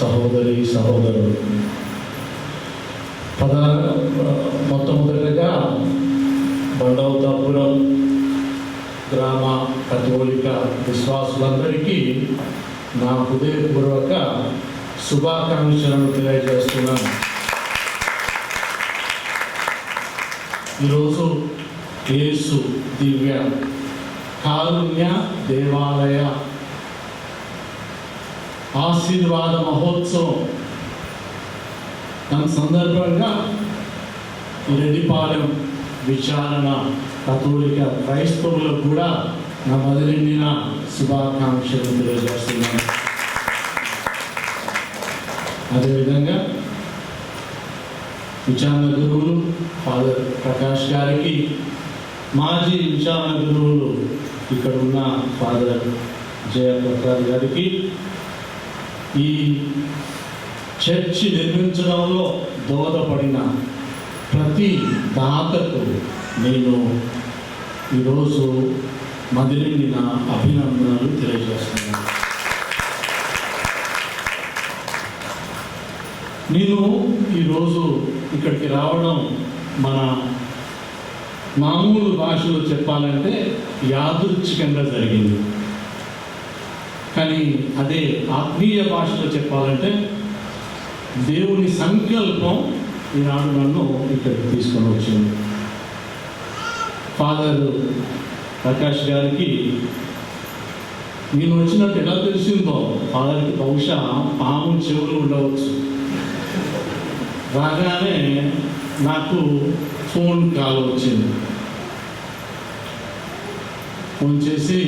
సహోదరి సహోదరుడు, మొట్టమొదటిగా బండవతాపురం గ్రామ కథోలిక విశ్వాసులందరికీ నా హృదయపూర్వక శుభాకాంక్షలను తెలియజేస్తున్నాను. ఈరోజు యేసు దివ్య కారుణ్య దేవాలయ ఆశీర్వాద మహోత్సవం దాని సందర్భంగా రెడ్డిపాలెం విచారణ కథోలిక క్రైస్తవులకు కూడా నా మొదలెండిన శుభాకాంక్షలు తెలియజేస్తున్నాను. అదేవిధంగా విచారణ గురువులు ఫాదర్ ప్రకాష్ గారికి, మాజీ విచారణ గురువులు ఇక్కడ ఉన్న ఫాదర్ జయప్రసాద్ గారికి, ఈ చర్చి నిర్మించడంలో దోహదపడిన ప్రతి దాతకు నేను ఈరోజు మదిలిన అభినందనలు తెలియజేస్తున్నాను. నేను ఈరోజు ఇక్కడికి రావడం మన మామూలు భాషలో చెప్పాలంటే యాదృచ్ఛికంగా జరిగింది. కానీ అదే ఆత్మీయ భాషలో చెప్పాలంటే దేవుని సంకల్పం ఈనాడు నన్ను ఇక్కడికి తీసుకొని వచ్చింది. ఫాదర్ ప్రకాష్ గారికి నేను వచ్చినట్టు ఎలా తెలిసిందో, ఫాదర్కి బహుశా పాము చెవులు ఉండవచ్చు. రాగానే నాకు ఫోన్ కాల్ వచ్చింది. ఫోన్ చేసి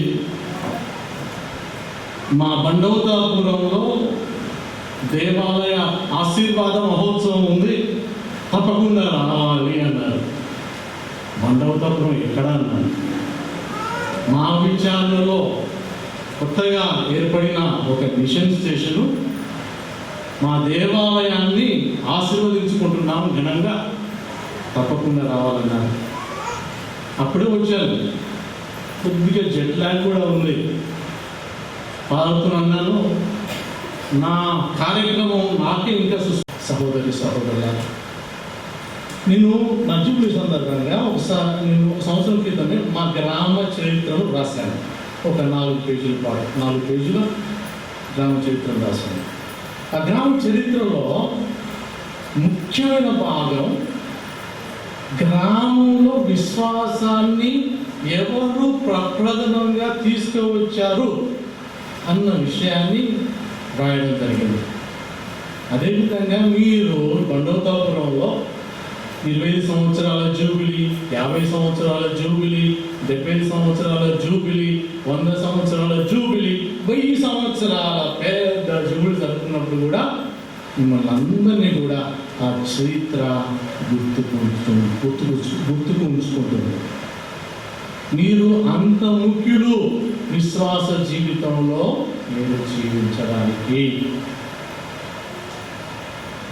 మా బండౌతాపురంలో దేవాలయ ఆశీర్వాద మహోత్సవం ఉంది, తప్పకుండా రావాలి అన్నారు. బండౌతాపురం ఎక్కడ అన్నారు? మా విచారణలో కొత్తగా ఏర్పడిన ఒక మిషన్ స్టేషను, మా దేవాలయాన్ని ఆశీర్వదించుకుంటున్నాము ఘనంగా, తప్పకుండా రావాలన్నారు. అప్పుడే వచ్చాను. కొద్దిగా జెట్ ల్యాగ్ కూడా ఉంది. పాల్గొన్నాను. నా కార్యక్రమం నాకే ఇంకా సహోదరుల నేను నా జూబ్లీ సందర్భంగా నేను ఒక సంవత్సరం క్రితమే మా గ్రామ చరిత్రను రాశాను. ఒక 4 పేజీల పాటు 4 పేజీల గ్రామ చరిత్రను రాశాను. ఆ గ్రామ చరిత్రలో ముఖ్యమైన భాగం గ్రామంలో విశ్వాసాన్ని ఎవరు ప్రప్రథమంగా తీసుకువచ్చారు అన్న విషయాన్ని రాయడం జరిగింది. అదేవిధంగా మీరు బండౌతాపురంలో 20 సంవత్సరాల జూబిలీ, 50 సంవత్సరాల జూబిలీ, 70 సంవత్సరాల జూబిలీ, 100 సంవత్సరాల జూబిలీ, 1000 సంవత్సరాల పెద్ద జూబిలీ జరుపుకున్నప్పుడు కూడా మిమ్మల్ని అందరినీ కూడా ఆ చరిత్ర గుర్తుకు ఉంచుకుంటుంది. మీరు అంత ముఖ్యులు విశ్వాస జీవితంలో మీరు జీవించడానికి.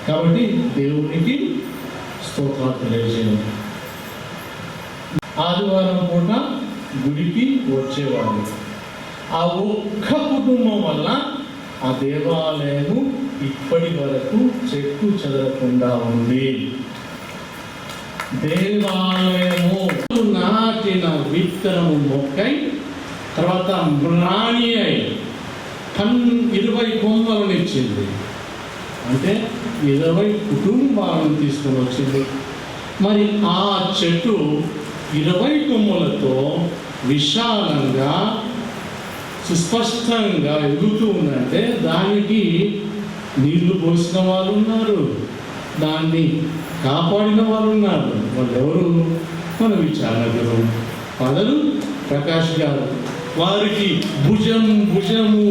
కాబట్టి దేవునికి స్తోత్రాలు తెలియజేయండి. ఆదివారం పూట గుడికి వచ్చేవాళ్ళు. ఆ ఒక్క కుటుంబం వల్ల ఆ దేవాలయము ఇప్పటి వరకు చెక్కు చెదరకుండా ఉంది. దేవాలయము నాటిన విత్తనము మొక్కై తర్వాత మ్రాణి అయి 20 కొమ్మలను ఇచ్చింది. అంటే 20 కుటుంబాలను తీసుకొని వచ్చింది. మరి ఆ చెట్టు 20 కొమ్మలతో విశాలంగా సుస్పష్టంగా ఎదుగుతూ ఉందంటే దానికి నీళ్లు పోసిన వాళ్ళు ఉన్నారు, దాన్ని కాపాడిన వాళ్ళు ఉన్నారు. వాళ్ళు ఎవరు? మన విచారణ గురువు పదలు ప్రకాష్ గారు. వారికి భుజము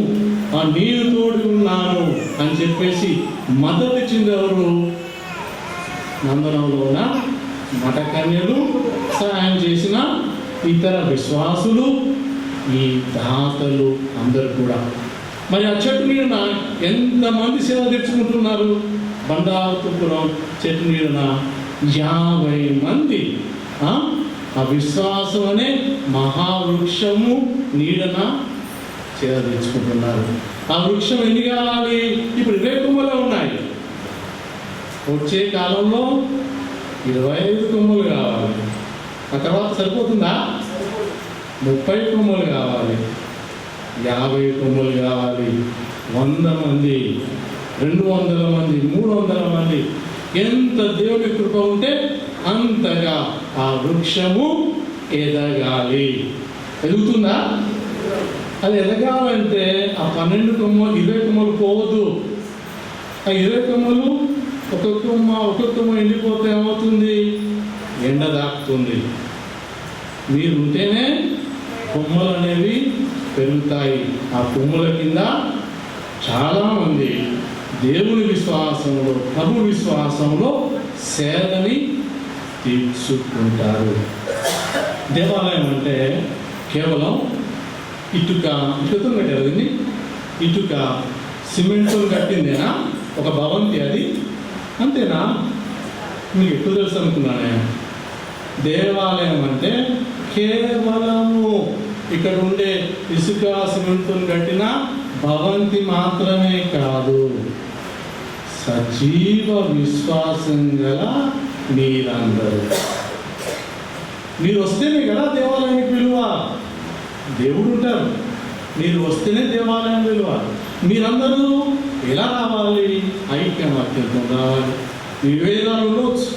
ఆ నీరు తోడు ఉన్నాను అని చెప్పేసి మద్దతు ఇచ్చింది ఎవరు? నందనంలో ఉన్న మఠకన్యలు, సహాయం చేసిన ఇతర విశ్వాసులు, ఈ దాతలు అందరూ కూడా. మరి ఆ చెట్టు నీడన ఎంతమంది సేవ తెచ్చుకుంటున్నారు? బండాతుపురం చెట్టు నీడన 50 మంది ఆ విశ్వాసం అనే మహావృక్షము నీడన సేవ తెచ్చుకుంటున్నారు. ఆ వృక్షం ఎన్ని కావాలి? ఇప్పుడు 20 కొమ్మలు ఉన్నాయి. వచ్చే కాలంలో 25 కొమ్మలు కావాలి. ఆ తర్వాత సరిపోతుందా? 30 కొమ్మలు కావాలి, 50 కొమ్మలు కావాలి, 100 మంది, 200 మంది, 300 మంది. ఎంత దేవుని కృప ఉంటే అంతగా ఆ వృక్షము ఎదగాలి. ఎదుగుతుందా? అది ఎదగాలంటే ఆ 12 కొమ్మలు 20 కొమ్మలు పోవద్దు. ఆ 20 కొమ్మలు ఒక్కొక్క కొమ్మ ఎండిపోతే ఏమవుతుంది? ఎండ దాక్కుతుంది. మీరు ఉంటేనే కొమ్మలు అనేవి పెరుగుతాయి. ఆ కొమ్మల కింద చాలామంది దేవుని విశ్వాసంలో, ప్రభు విశ్వాసంలో సేవని తీర్చుకుంటారు. దేవాలయం అంటే కేవలం ఇటుకతో కట్టారు. దీన్ని ఇటుక సిమెంట్తో కట్టిందేనా? ఒక భవంతి అది అంతేనా? మీకు ఎక్కువ తెలుసు అనుకున్నానే. దేవాలయం అంటే కేవలము ఇక్కడ ఉండే ఇసుక సిమెంట్తో కట్టిన భవంతి మాత్రమే కాదు, సజీవ విశ్వాసం గల మీరందరూ. మీరు వస్తేనే కదా దేవాలయానికి విలువ. దేవుడు ఉంటారు, మీరు వస్తేనే దేవాలయం విలువ. మీరందరూ ఎలా రావాలి? ఐక్యమత్యంతో రావాలి. విభేదాలు ఉండవచ్చు,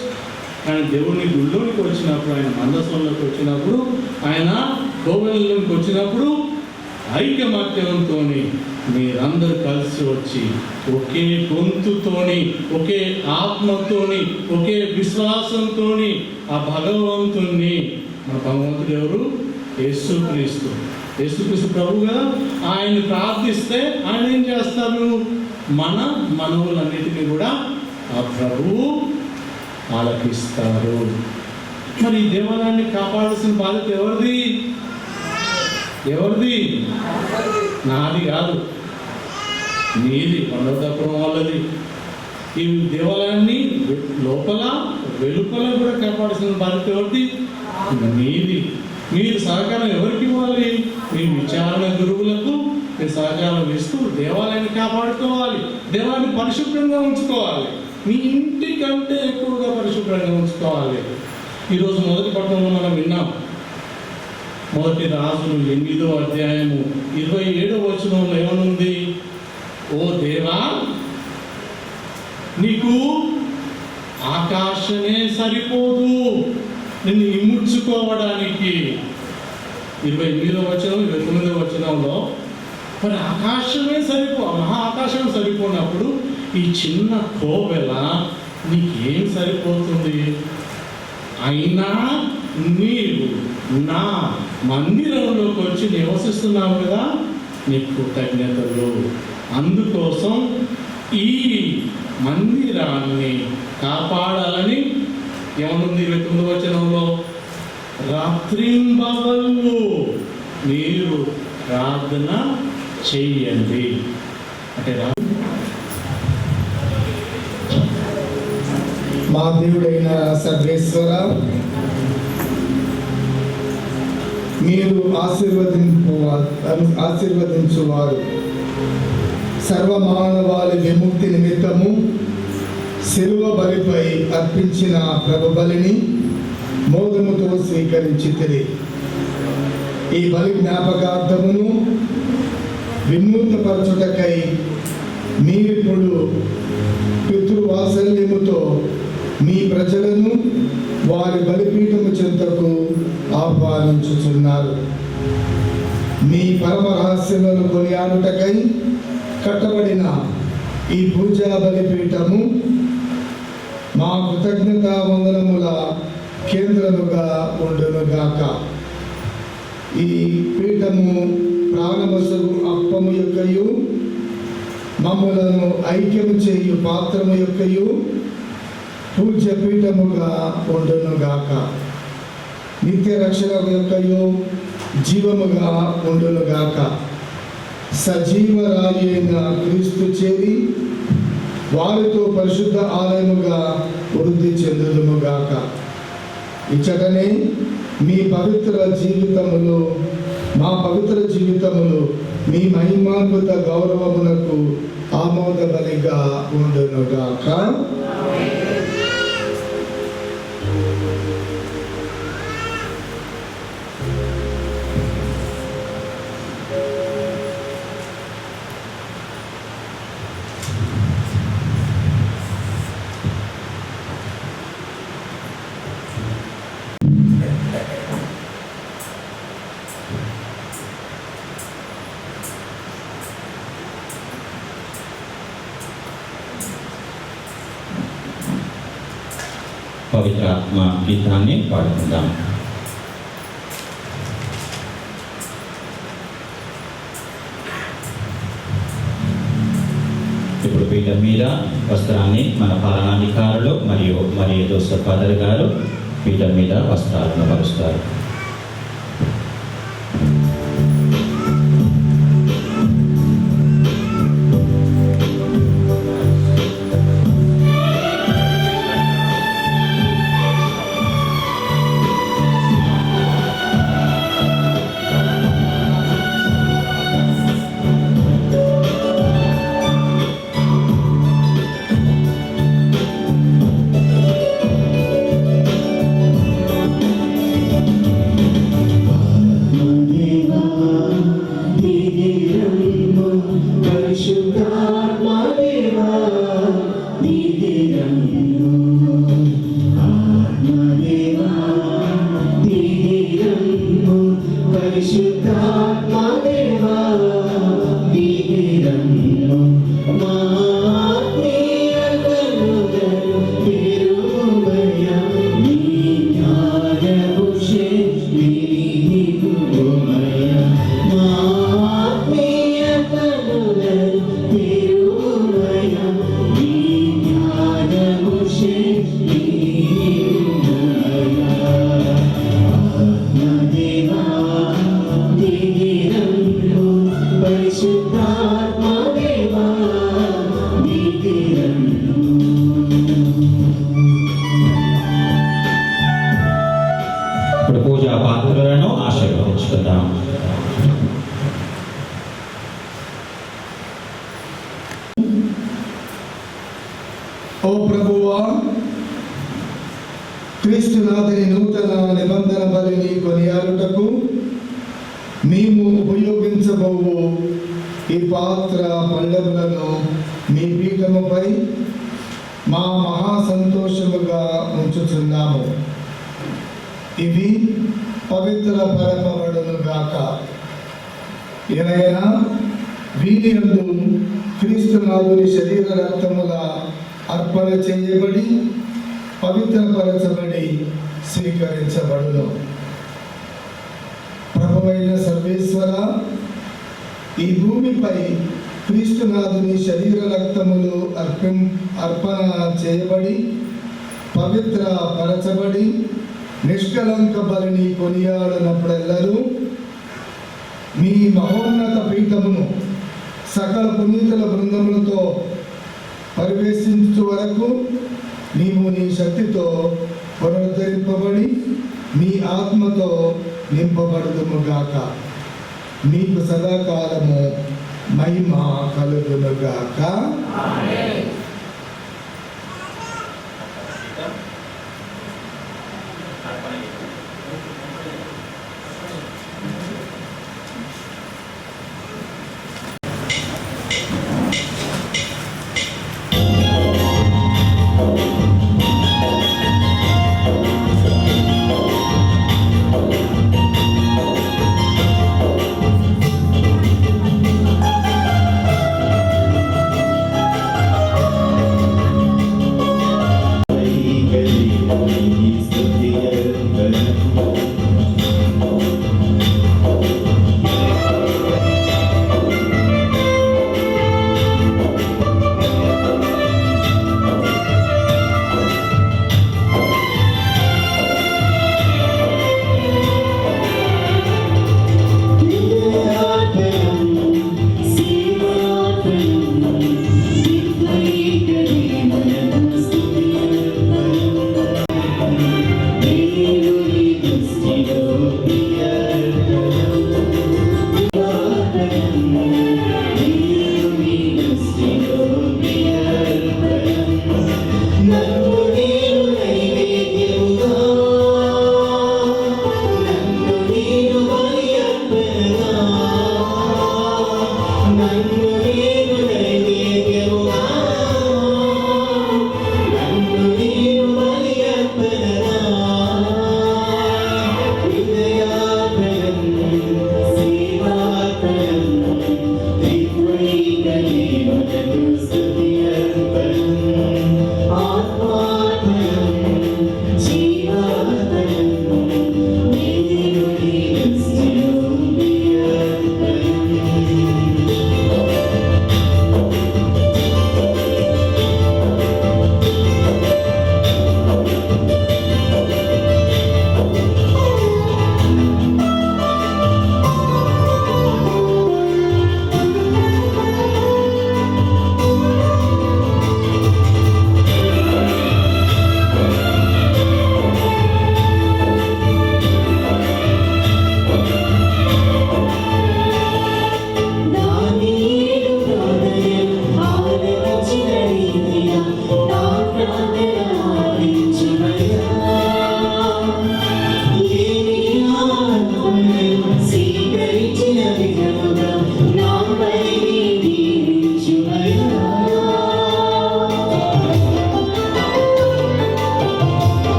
కానీ దేవుడిని గుళ్ళోనికి వచ్చినప్పుడు, ఆయన మందసంలోకి వచ్చినప్పుడు, ఆయన కోవెలలోకి వచ్చినప్పుడు ఐక్యమత్యంతో మీరందరూ కలిసి వచ్చి ఒకే గొంతుతోని, ఒకే ఆత్మతోని, ఒకే విశ్వాసంతో ఆ భగవంతుణ్ణి, మన భగవంతుడు ఎవరు? యేసుక్రీస్తు. యేసుక్రీస్తు ప్రభువుగా ఆయన ప్రార్థిస్తే ఆయన ఏం చేస్తారు? మన మనవులన్నిటినీ కూడా ఆ ప్రభువు ఆలకిస్తారు. మరి ఈ దేవాలయాన్ని కాపాడాల్సిన బాధ్యత ఎవరిది? ఎవరిది? నాది కాదు, నీది, మండవతాపురం వాళ్ళది. ఈ దేవాలయాన్ని లోపల వెలుపల కూడా కాపాడాల్సిన బాధ్యత ఎవరిది? నీది. మీరు సహకారం ఎవరికి ఇవ్వాలి? మీ విచారణ గురువులకు మీరు సహకారం ఇస్తూ దేవాలయాన్ని కాపాడుకోవాలి, దేవాలయాన్ని పరిశుభ్రంగా ఉంచుకోవాలి, మీ ఇంటి కంటే ఎక్కువగా పరిశుభ్రంగా ఉంచుకోవాలి. ఈరోజు మొదటి పట్టణంలో మనం విన్నాం, మొదటి రాజులు 8వ అధ్యాయము 27వ వచనంలో ఏమనుంది? ఓ దేవా, నీకు ఆకాశమే సరిపోదు నిన్ను ఇముడ్చుకోవడానికి. 28వ వచనం 29వ వచనంలో మరి ఆకాశమే మహా ఆకాశం సరిపోయినప్పుడు ఈ చిన్న కోవెల నీకేం సరిపోతుంది? అయినా నీవు నా మందిరంలోకి వచ్చి నివసిస్తున్నావు కదా, నీకు కృతజ్ఞతలు. అందుకోసం ఈ మందిరాన్ని కాపాడాలని ఏమనుంది 29వ వచనంలో? రాత్రింబవళ్ళు మీరు ప్రార్థన చెయ్యండి. అంటే మా దేవుడైన సర్వేశ్వర, మీరు ఆశీర్వదించువారు. సర్వమానవాళి విముక్తి నిమిత్తము శిలువ బలిపై అర్పించిన ప్రభు బలిని మోదముతో స్వీకరించితిరి. ఈ బలి జ్ఞాపకార్థమును వినూతపరచుటకై మీరిప్పుడు పితృవాత్సల్యముతో మీ ప్రజలను వారి బలిపీఠము చెంతకు ఆహ్వానించుచున్నారు. మీ పరమ రహస్యములను కొనియాడుటకై కట్టబడిన ఈ పూజా బలిపీఠము మా కృతజ్ఞతా వందనముల కేంద్రముగా ఉండునుగాక. ఈ పీఠము ప్రాణమసగు అప్పము యొక్కయు మమ్ములను ఐక్యము చేయు పాత్రము యొక్కయు పూజ్య పీఠముగా ఉండునుగాక. నిత్య రక్షణ యొక్కయు జీవముగా ఉండునుగాక. సజీవరాయైన క్రీస్తు చేరి వారితో పరిశుద్ధ ఆలయముగా వృద్ధి చెందుదుముగాక. ఇచ్చటనే మీ పవిత్ర జీవితములు, మా పవిత్ర జీవితములు మీ మహిమాన్విత గౌరవమునకు ఆమోద బలిగా ఉండునుగాక. పవిత్రాత్మ గీతాన్ని పాడుకుందాం. ఇప్పుడు పీఠం మీద వస్త్రాన్ని మన పాలనాధికారులు మరియు జోసెఫ్ ఫాదర్ గారు పీఠం మీద వస్త్రాలను పరుస్తారు. పరిశుద్ధాత్మదేవా నీకే ఇప్పుడు పూజా పాత్రలను ఆశీర్వదించుకుందాం. ఓ ప్రభువా, క్రీస్తునాథుని నూతన నిబంధన బలిని కొనియాడుటకు మేము ఉపయోగించబోవు ఈ పాత్ర పళ్ళెములను మీ పీఠముపై మా మహా సంతోషముగా ఉంచుచున్నాము. ఇవి పవిత్ర పరమబడును గాక. ఏలైనా వీరియందు క్రీస్తునాథుని శరీర రక్తముల అర్పణ చేయబడి పవిత్రపరచబడి స్వీకరించబడును. ప్రభువైన సర్వేశ్వర, ఈ భూమిపై క్రీస్తునాథుని శరీర రక్తములు అర్పణ చేయబడి పవిత్రపరచబడి నిష్కలంక బలిని కొనియాడినప్పుడెల్లరూ మీ మహోన్నత పీఠమును సకల పునీతుల బృందములతో పరివేశించు వరకు మేము నీ శక్తితో పునరుద్ధరింపబడి మీ ఆత్మతో నింపబడుదుముగాక. మీకు సదాకాలము మహిమ కలుగునుగాక.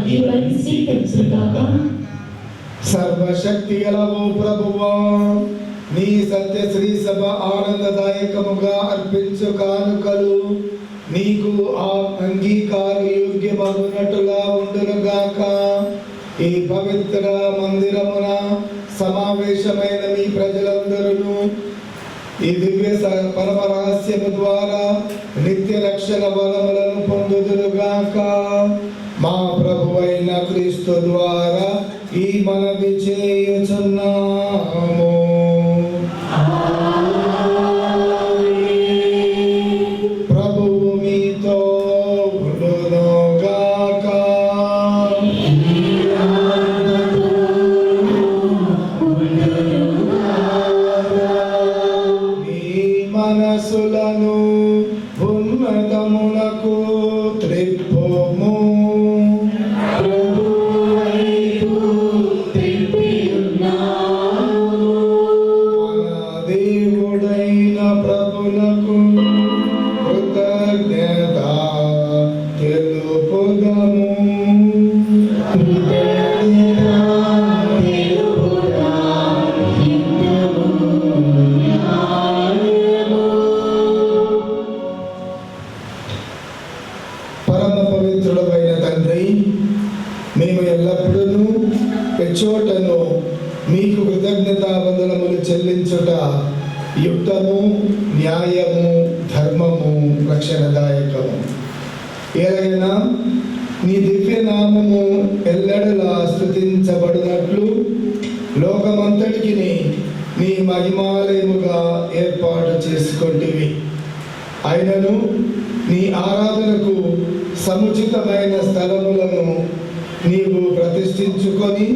జీవాన్ని స్వీకరించుగాక. సర్వశక్తి గలవో ప్రభువా, నీ సత్య శ్రీ సభ ఆనందదాయకముగా అర్పించు కానుకలు నీకు ఆ అంగీకార యోగ్యమగునట్టుగా ఉండునుగాక. ఈ పవిత్ర మందిరమున సమావేశమైన మీ ప్రజలందరూ ఈ దివ్య పరమ రహస్యము ద్వారా నిత్య రక్షణ బలములను పొందుదురుగాక. మా ప్రభువైన క్రీస్తు ద్వారా ఈ మనవి చేయుచున్నాము. ప్రభువు మీతో ఉండునుగాక. మీ మనసులను ఉన్నతమునకు త్రిప్పుము. దేవుడైన ప్రభునకు కృతజ్ఞత తెలుపుదము. పరమ పవిత్రుడమైన తండ్రి, మేము ఎల్లప్పుడూ ఎచ్చోటను మీకు కృతజ్ఞతావందనములు చెల్లించుట యుక్తము, న్యాయము, ధర్మము, రక్షణదాయకము. ఏదైనా నీ దివ్య నామము ఎల్లడలా స్తుతించబడినట్లు లోకమంతటికి నీ మహిమాలయముగా ఏర్పాటు చేసుకొంటివి. అయినను నీ ఆరాధనకు సముచితమైన స్థలములను నీవు ప్రతిష్ఠించుకొని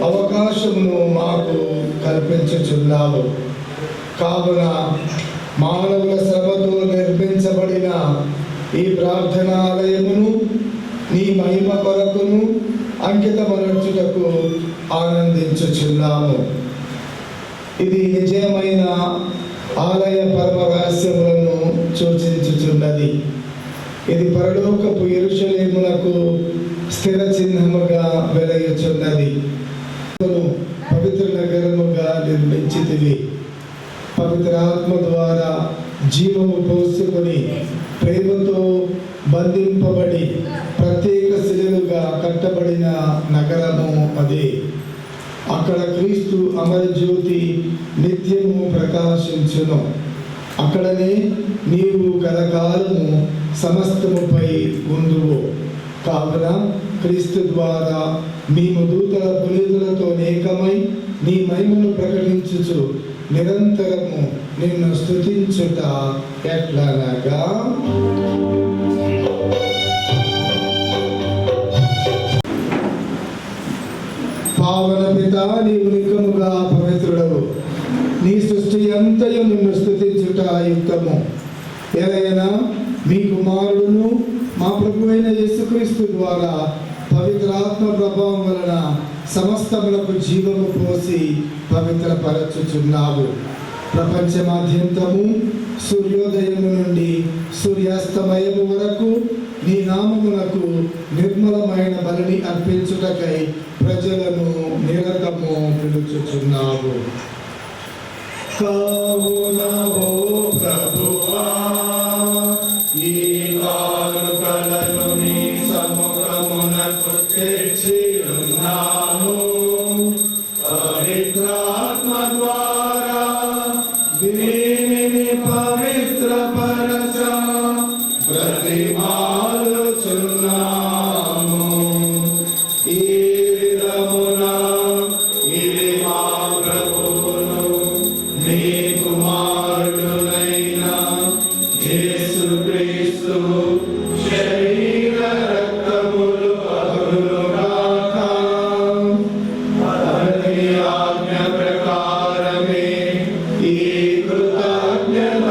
అవకాశమును మాకు కల్పించుచున్నావు. కావున మానవుల శ్రమతో నిర్మించబడిన ఈ ప్రార్థనాలయమును నీ మహిమ కొరకును అంకితమనర్చుటకు ఆనందించుచున్నాము. ఇది నిజమైన ఆలయ పరమ రహస్యములను సూచించుచున్నది. ఇది పరలోకపు యెరూషలేమునకు స్థిర చిహ్నముగా వెలయుచున్నది. పవిత్ర నగరముగా నిర్మించితివి. పవిత్ర ఆత్మ ద్వారా జీవము పోసుకొని ప్రేమతో బంధింపబడి ప్రత్యేక శిలువగా కట్టబడిన నగరము అదే. అక్కడ క్రీస్తు అమరజ్యోతి నిత్యము ప్రకాశించును. అక్కడనే నీవు కలకాలము సమస్తముపై ఉందువు. కావున క్రీస్తు ద్వారా మేము దూతల పునీతులతో ఏకమై నీ మహిమను ప్రకటించుచు నిరంతరము నిన్ను స్తుతించుట ఎట్లనగా, పావన పిత, నీవు నికముగా పవిత్రుడవు. నీ సృష్టి అంతయు నిన్ను స్తుతించుట యుక్తము. ఏదైనా మీ కుమారుడును మా ప్రభువైన యేసుక్రీస్తు ద్వారా పవిత్రాత్మ ప్రభావం వలన సమస్తములకు జీవము పోసి పవిత్రపరచుచున్నావు. ప్రపంచమాద్యంతము సూర్యోదయము నుండి సూర్యాస్తమయము వరకు నీ నామమునకు నిర్మలమైన బలిని అర్పించుటకై ప్రజలను నిరతము పిలుచుచున్నావు. కావున ఓ ప్రభువా, ఈ కానుకలను నీ సముఖమునకు చేర్చి ఉన్నాము. పవిత్రాత్మ ద్వారా దీనిని పవిత్రపరచ బ్రతిమాలుచున్నాము. ఈ విధమున ఇది మా ప్రభువును నీ కుమారుడునైన యేసుక్రీస్తు శరీర రక్తములు అగునుగాక. అతని ఆజ్ఞ ప్రకారమే ఈ కృతజ్ఞతార్చనను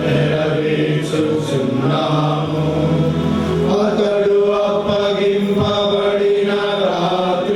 నెరవేర్చుచున్నాము. అతడు అప్పగింపబడిన రాత్రి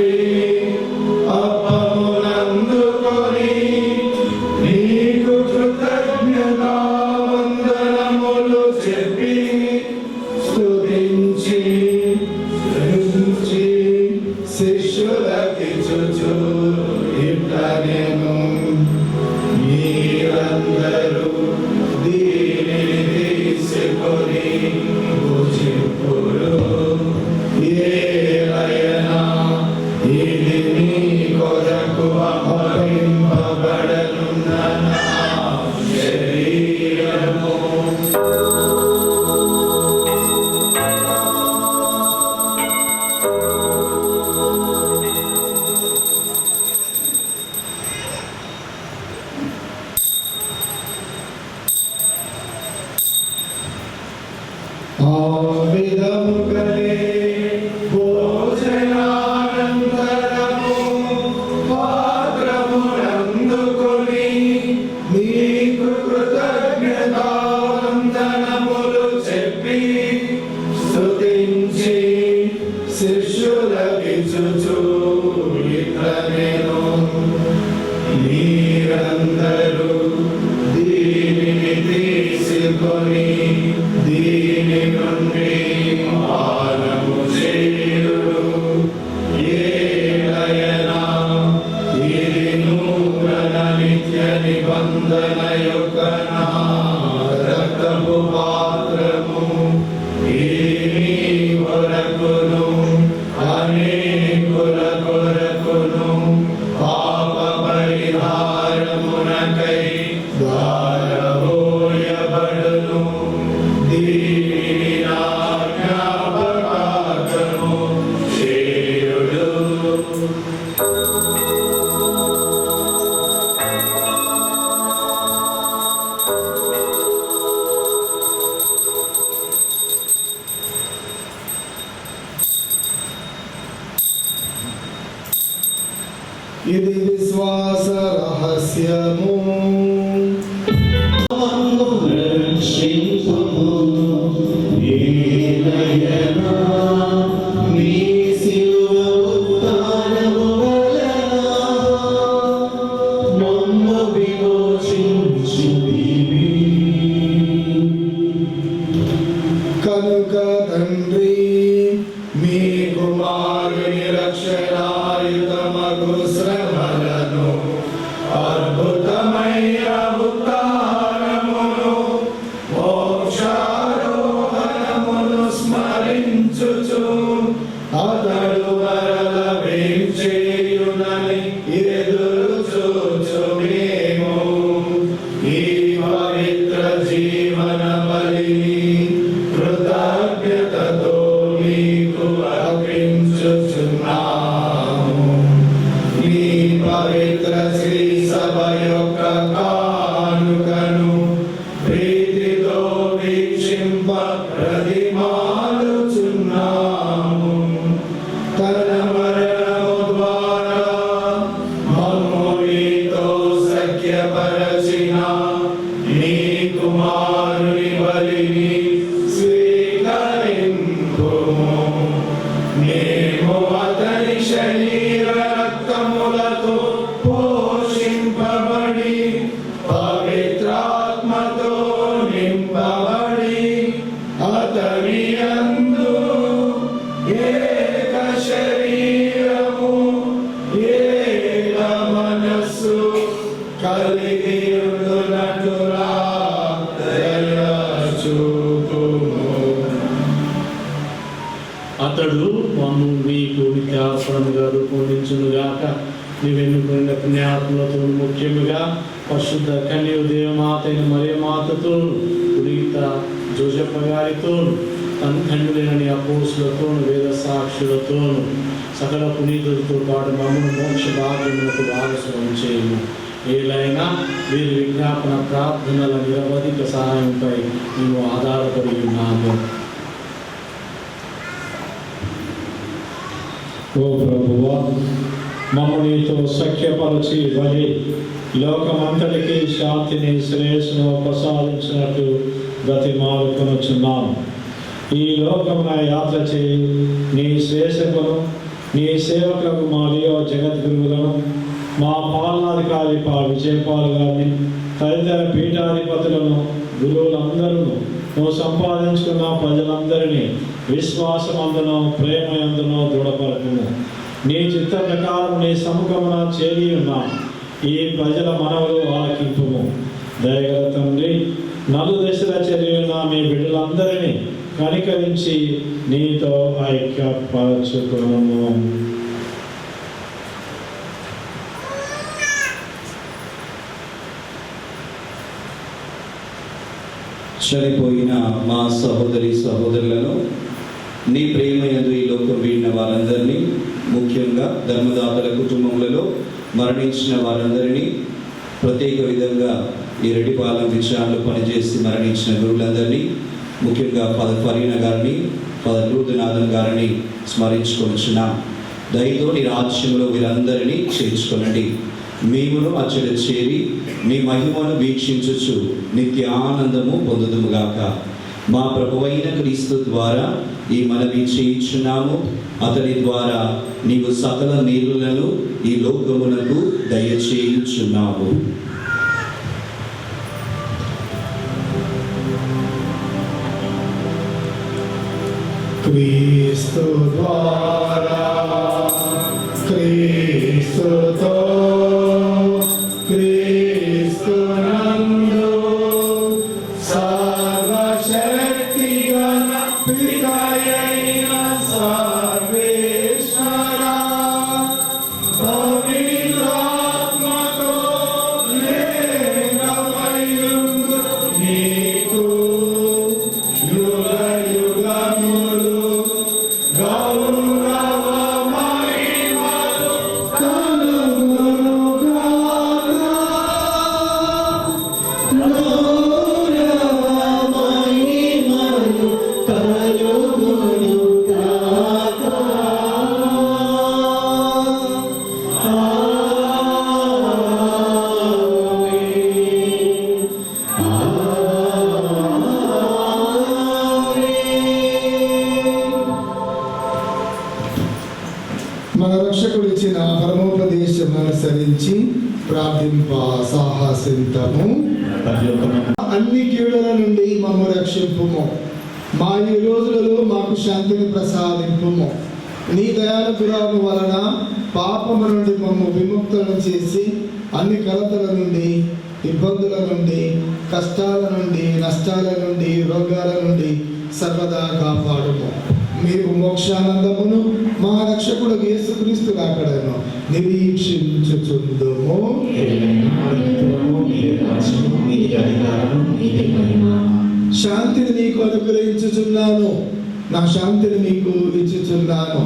ప్రజలకిచ్చుచు ఇట్లనేను మీరందరూ దీనిని తీసుకొని దీని నుండి పానము చేయుడు ఏలయనా ఇది నూతన నిత్య నిబంధన యొక్క నా రక్తపు పాత్రము ఇది కొరకును అనేకుల కొరకును పాప పరిహారమునకై దారబోయబడును దీనిని నా జ్ఞాపకార్థము చేయుడు. ఇది విశ్వాస రహస్యము. కనుక తండ్రి మీ కుమారుని రక్షణాయుతమగు శ్రమలను అద్భుతమైన ఉత్థానమును మోక్షారోహణమును స్మరించుచు అతడు మరల వేంచేయునని ఎదురు చూచు మేము ఈ పవిత్ర జీవన బలిని కృతజ్ఞతతో మీకు అర్పించుచున్నాము. ఈ పవిత్ర శ్రీ సభ యొక్క కానుకను ప్రీతితో వీక్షింప ప్రతిమాలుచున్నాము. తన మరణము ద్వారా మమ్ము నీతో సఖ్యపరచిన నీ కుమారుని బలిని స్వీకరింపుము. మేము అతని శరీర రక్తములతో పోషింపబడి పవిత్రాత్మతో నింపబడి అతని యందు ఏక శరీరము ఏక మనస్సు కలిగి ఉండునట్టుగా దయ చూపుము. అతడు మమ్ము మీకు నిత్యార్పణగా రూపొందించునుగాక. నీవెన్నుకున్న పుణ్యాత్మలతో ముఖ్యముగా పరిశుద్ధ కన్య దేవమాత అయిన మరియమాతతో పునీత జోసెఫ్ గారితో తన తండ్రులైన అపోస్తులతో వేద సాక్షులతో సకల పునీతులతో పాటు మమ్మల్ని మోక్ష భాగ్యములకు భాగస్వామ్యం చేయము. ఏలైనా వీరి విజ్ఞాపన ప్రార్థనల నిరవధిక సహాయంపై మేము ఆధారపడి ఉన్నాము. ఓ ప్రభువా, మమ్మల్ని నీతో సఖ్యపరచి వలి లోకమంతటికి శాంతిని శ్రేయస్సును ప్రసాదించినట్టు బ్రతిమాలుకొనుచున్నాము. ఈ లోకమున యాత్ర చేయి నీ శ్రేయస్సులను నీ సేవకులకు మా లియో జగద్గురువులను మా పాలనాధికారి విజయపాల్ గారిని తదితర పీఠాధిపతులను గురువులందరూ నువ్వు సంపాదించుకున్న ప్రజలందరినీ విశ్వాసమందునో ప్రేమయందునో దృఢపరచును. నీ చిత్త ప్రకారం నీ సముఖమున చేరి ఉన్నాం. ఈ ప్రజల మనవులు ఆలకింపుము. దయగల తండ్రి, నలుదిశల చెరియున్న మీ బిడ్డలందరినీ కనికరించి నీతో ఐక్యపరచుకును. చనిపోయిన మా సహోదరి సహోదరులను నీ ప్రేమయందు ఈ లోకం వీడిన వారందరినీ, ముఖ్యంగా ధర్మదాతల కుటుంబములలో మరణించిన వారందరినీ, ప్రత్యేక విధంగా ఈ రెడ్డిపాలెం విచారణలో పనిచేసి మరణించిన గురువులందరినీ, ముఖ్యంగా ఫాదర్ ఫరీనా గారిని, ఫాదర్ లూర్దునాథన్ గారిని స్మరించుకొనిచున్నాం. దయతో నీ రాజ్యంలో వీరందరినీ చేర్చుకొనండి. మేమును అచ్చట చేరి నీ మహిమను వీక్షించుచు నిత్యానందము పొందుదుముగాక. మా ప్రభువైన క్రీస్తు ద్వారా ఈ మనవి చేయించున్నాము. అతని ద్వారా నీవు సకల మేలులను ఈ లోకమునకు దయచేయుచున్నావు. క్రీస్తు ద్వారా క్రీస్తుతో క్రీస్తునందు సర్వశక్తిగల పితయైన సర్వేశ్వరా పవిత్రాత్మతో ఏకమయుండు నీకు యుగ యుగములు గౌరవ మహిమలు కలుగునుగాక. గౌరవ మహిమలు కలుగునుగాక. మన రక్షకుడు ఇచ్చిన పరమోపదేశం అనుసరించి ప్రార్థింప సాహసింతము. అన్ని కీడుల నుండి మమ్ము రక్షింపుము. మా ఈ రోజులలో మాకు శాంతిని ప్రసాదింపుము. నీ దయానుగ్రహము వలన పాపము నుండి మమ్ము విముక్తులను చేసి అన్ని కలతల నుండి, ఇబ్బందుల నుండి, కష్టాల నుండి, నష్టాల నుండి, రోగాల నుండి సర్వదా కాపాడుము. మీరు మోక్షానందమును మా రక్షకుడు యేసుక్రీస్తు రాకడను నిరీక్షించుచుందుము. శాంతిని నీకు అనుగ్రహించుచున్నాను, నా శాంతిని మీకు ఇచ్చుచున్నాను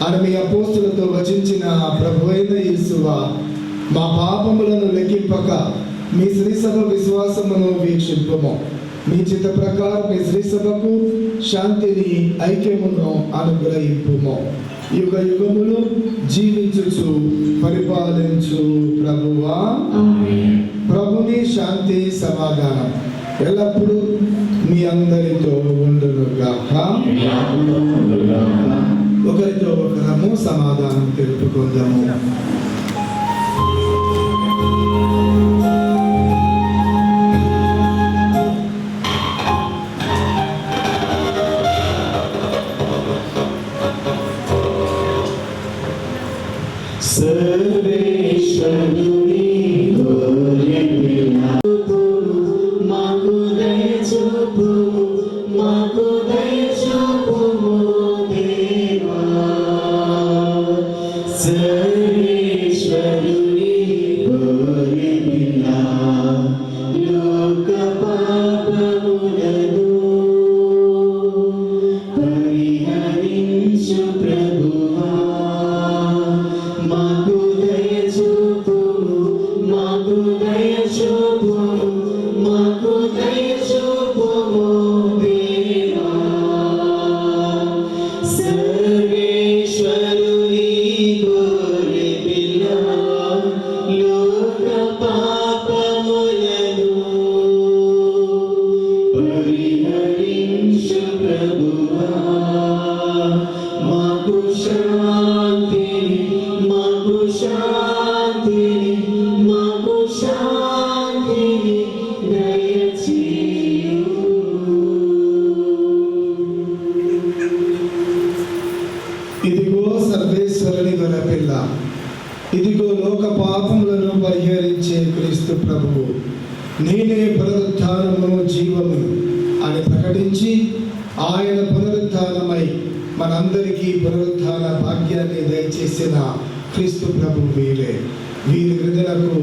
అని మీ అపోస్తులతో వచించిన ప్రభువైన యేసువా, మా పాపములను లెక్కింపక మీ శ్రీసభ విశ్వాసమును వీక్షింపుము. మీ చిత్త ప్రకారం మీ శ్రీసభకు శాంతిని, ఐక్యమును అనుగ్రహింపుము. యుగ యుగములు జీవించుచు పరిపాలించు ప్రభువా, ప్రభుని శాంతి సమాధానం ఎల్లప్పుడూ మీ అందరితో ఉండునుగాక. ఒకరితో ఒకరము సమాధానం తెలుపుకుందాము. సర్వేశ్వరుని మాకు దయచూపుము, మాకు దయచూపుము దేవా. సర్వేశ్వరుని గోరెపిల్ల లోక పాపములను పరిహరించు ప్రభువా, మాకు దయచూపుము, మాకు దయచూపుము, మాకు దయచూపుము దేవా. సర్వేశ్వరుని గోరెపిల్ల లోక పాపములను పరిహరించు ప్రభువా, మాకు శాంతిని, మాకు శాంతిని, మాకు శాంతిని దయచేయు. ఇదిగో సర్వేశ్వరుని గొర్రెపిల్ల, ఇదిగో లోక పాపములను పరిహరించే క్రీస్తు ప్రభువు. నేనే పునరుత్థానమును జీవమును అని ప్రకటించి ఆయన పునరుత్థానమై మనందరికీ పునరుత్థాన భాగ్యాన్ని దయచేసిన క్రీస్తు ప్రభు వీరే. వీరి హృదయలకు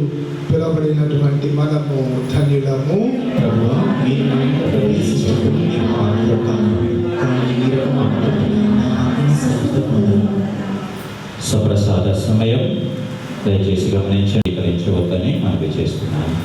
పిలువబడినటువంటి మనము ధన్యులము. ప్రభువా, మీరు నన్ను ప్రవేశించుటకు నేను పాత్రుడను కాను, కానీ మీరు మాట్లాడుతున్న నా ఆత్మ స్వస్థత పొందును. స్వప్రసాద సమయం దయచేసి గమనించి స్వీకరించవద్దని మనవి చేస్తున్నాను.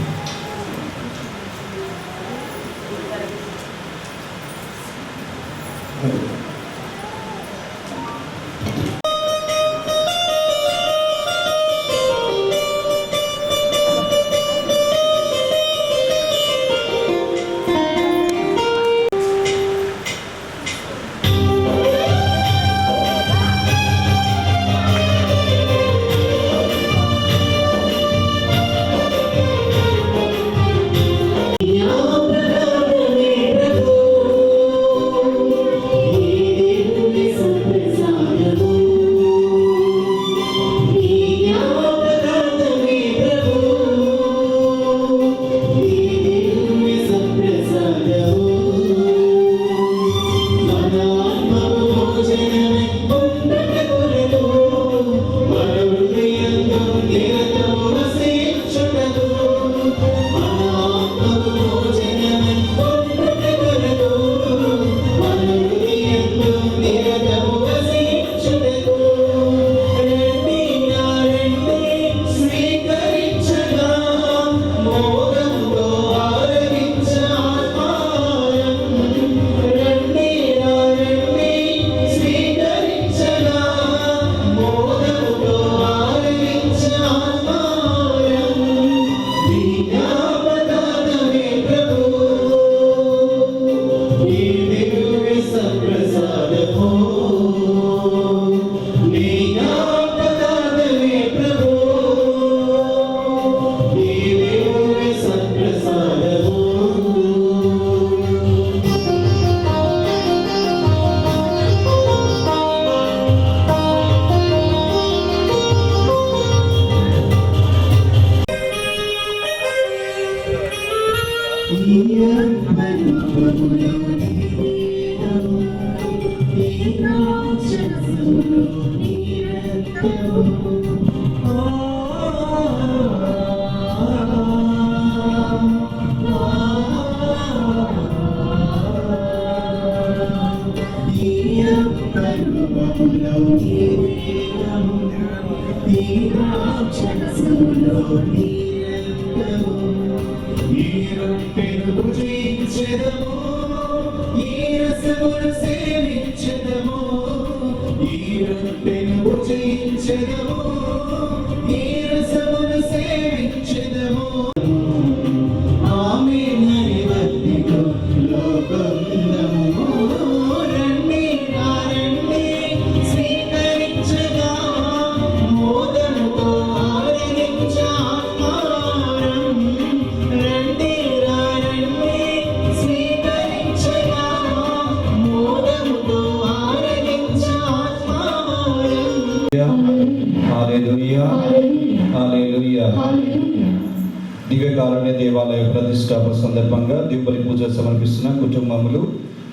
దివ్యకారుణ్య దేవాలయ ప్రతిష్టాపన సందర్భంగా దీపలి పూజ సమర్పిస్తున్న కుటుంబములు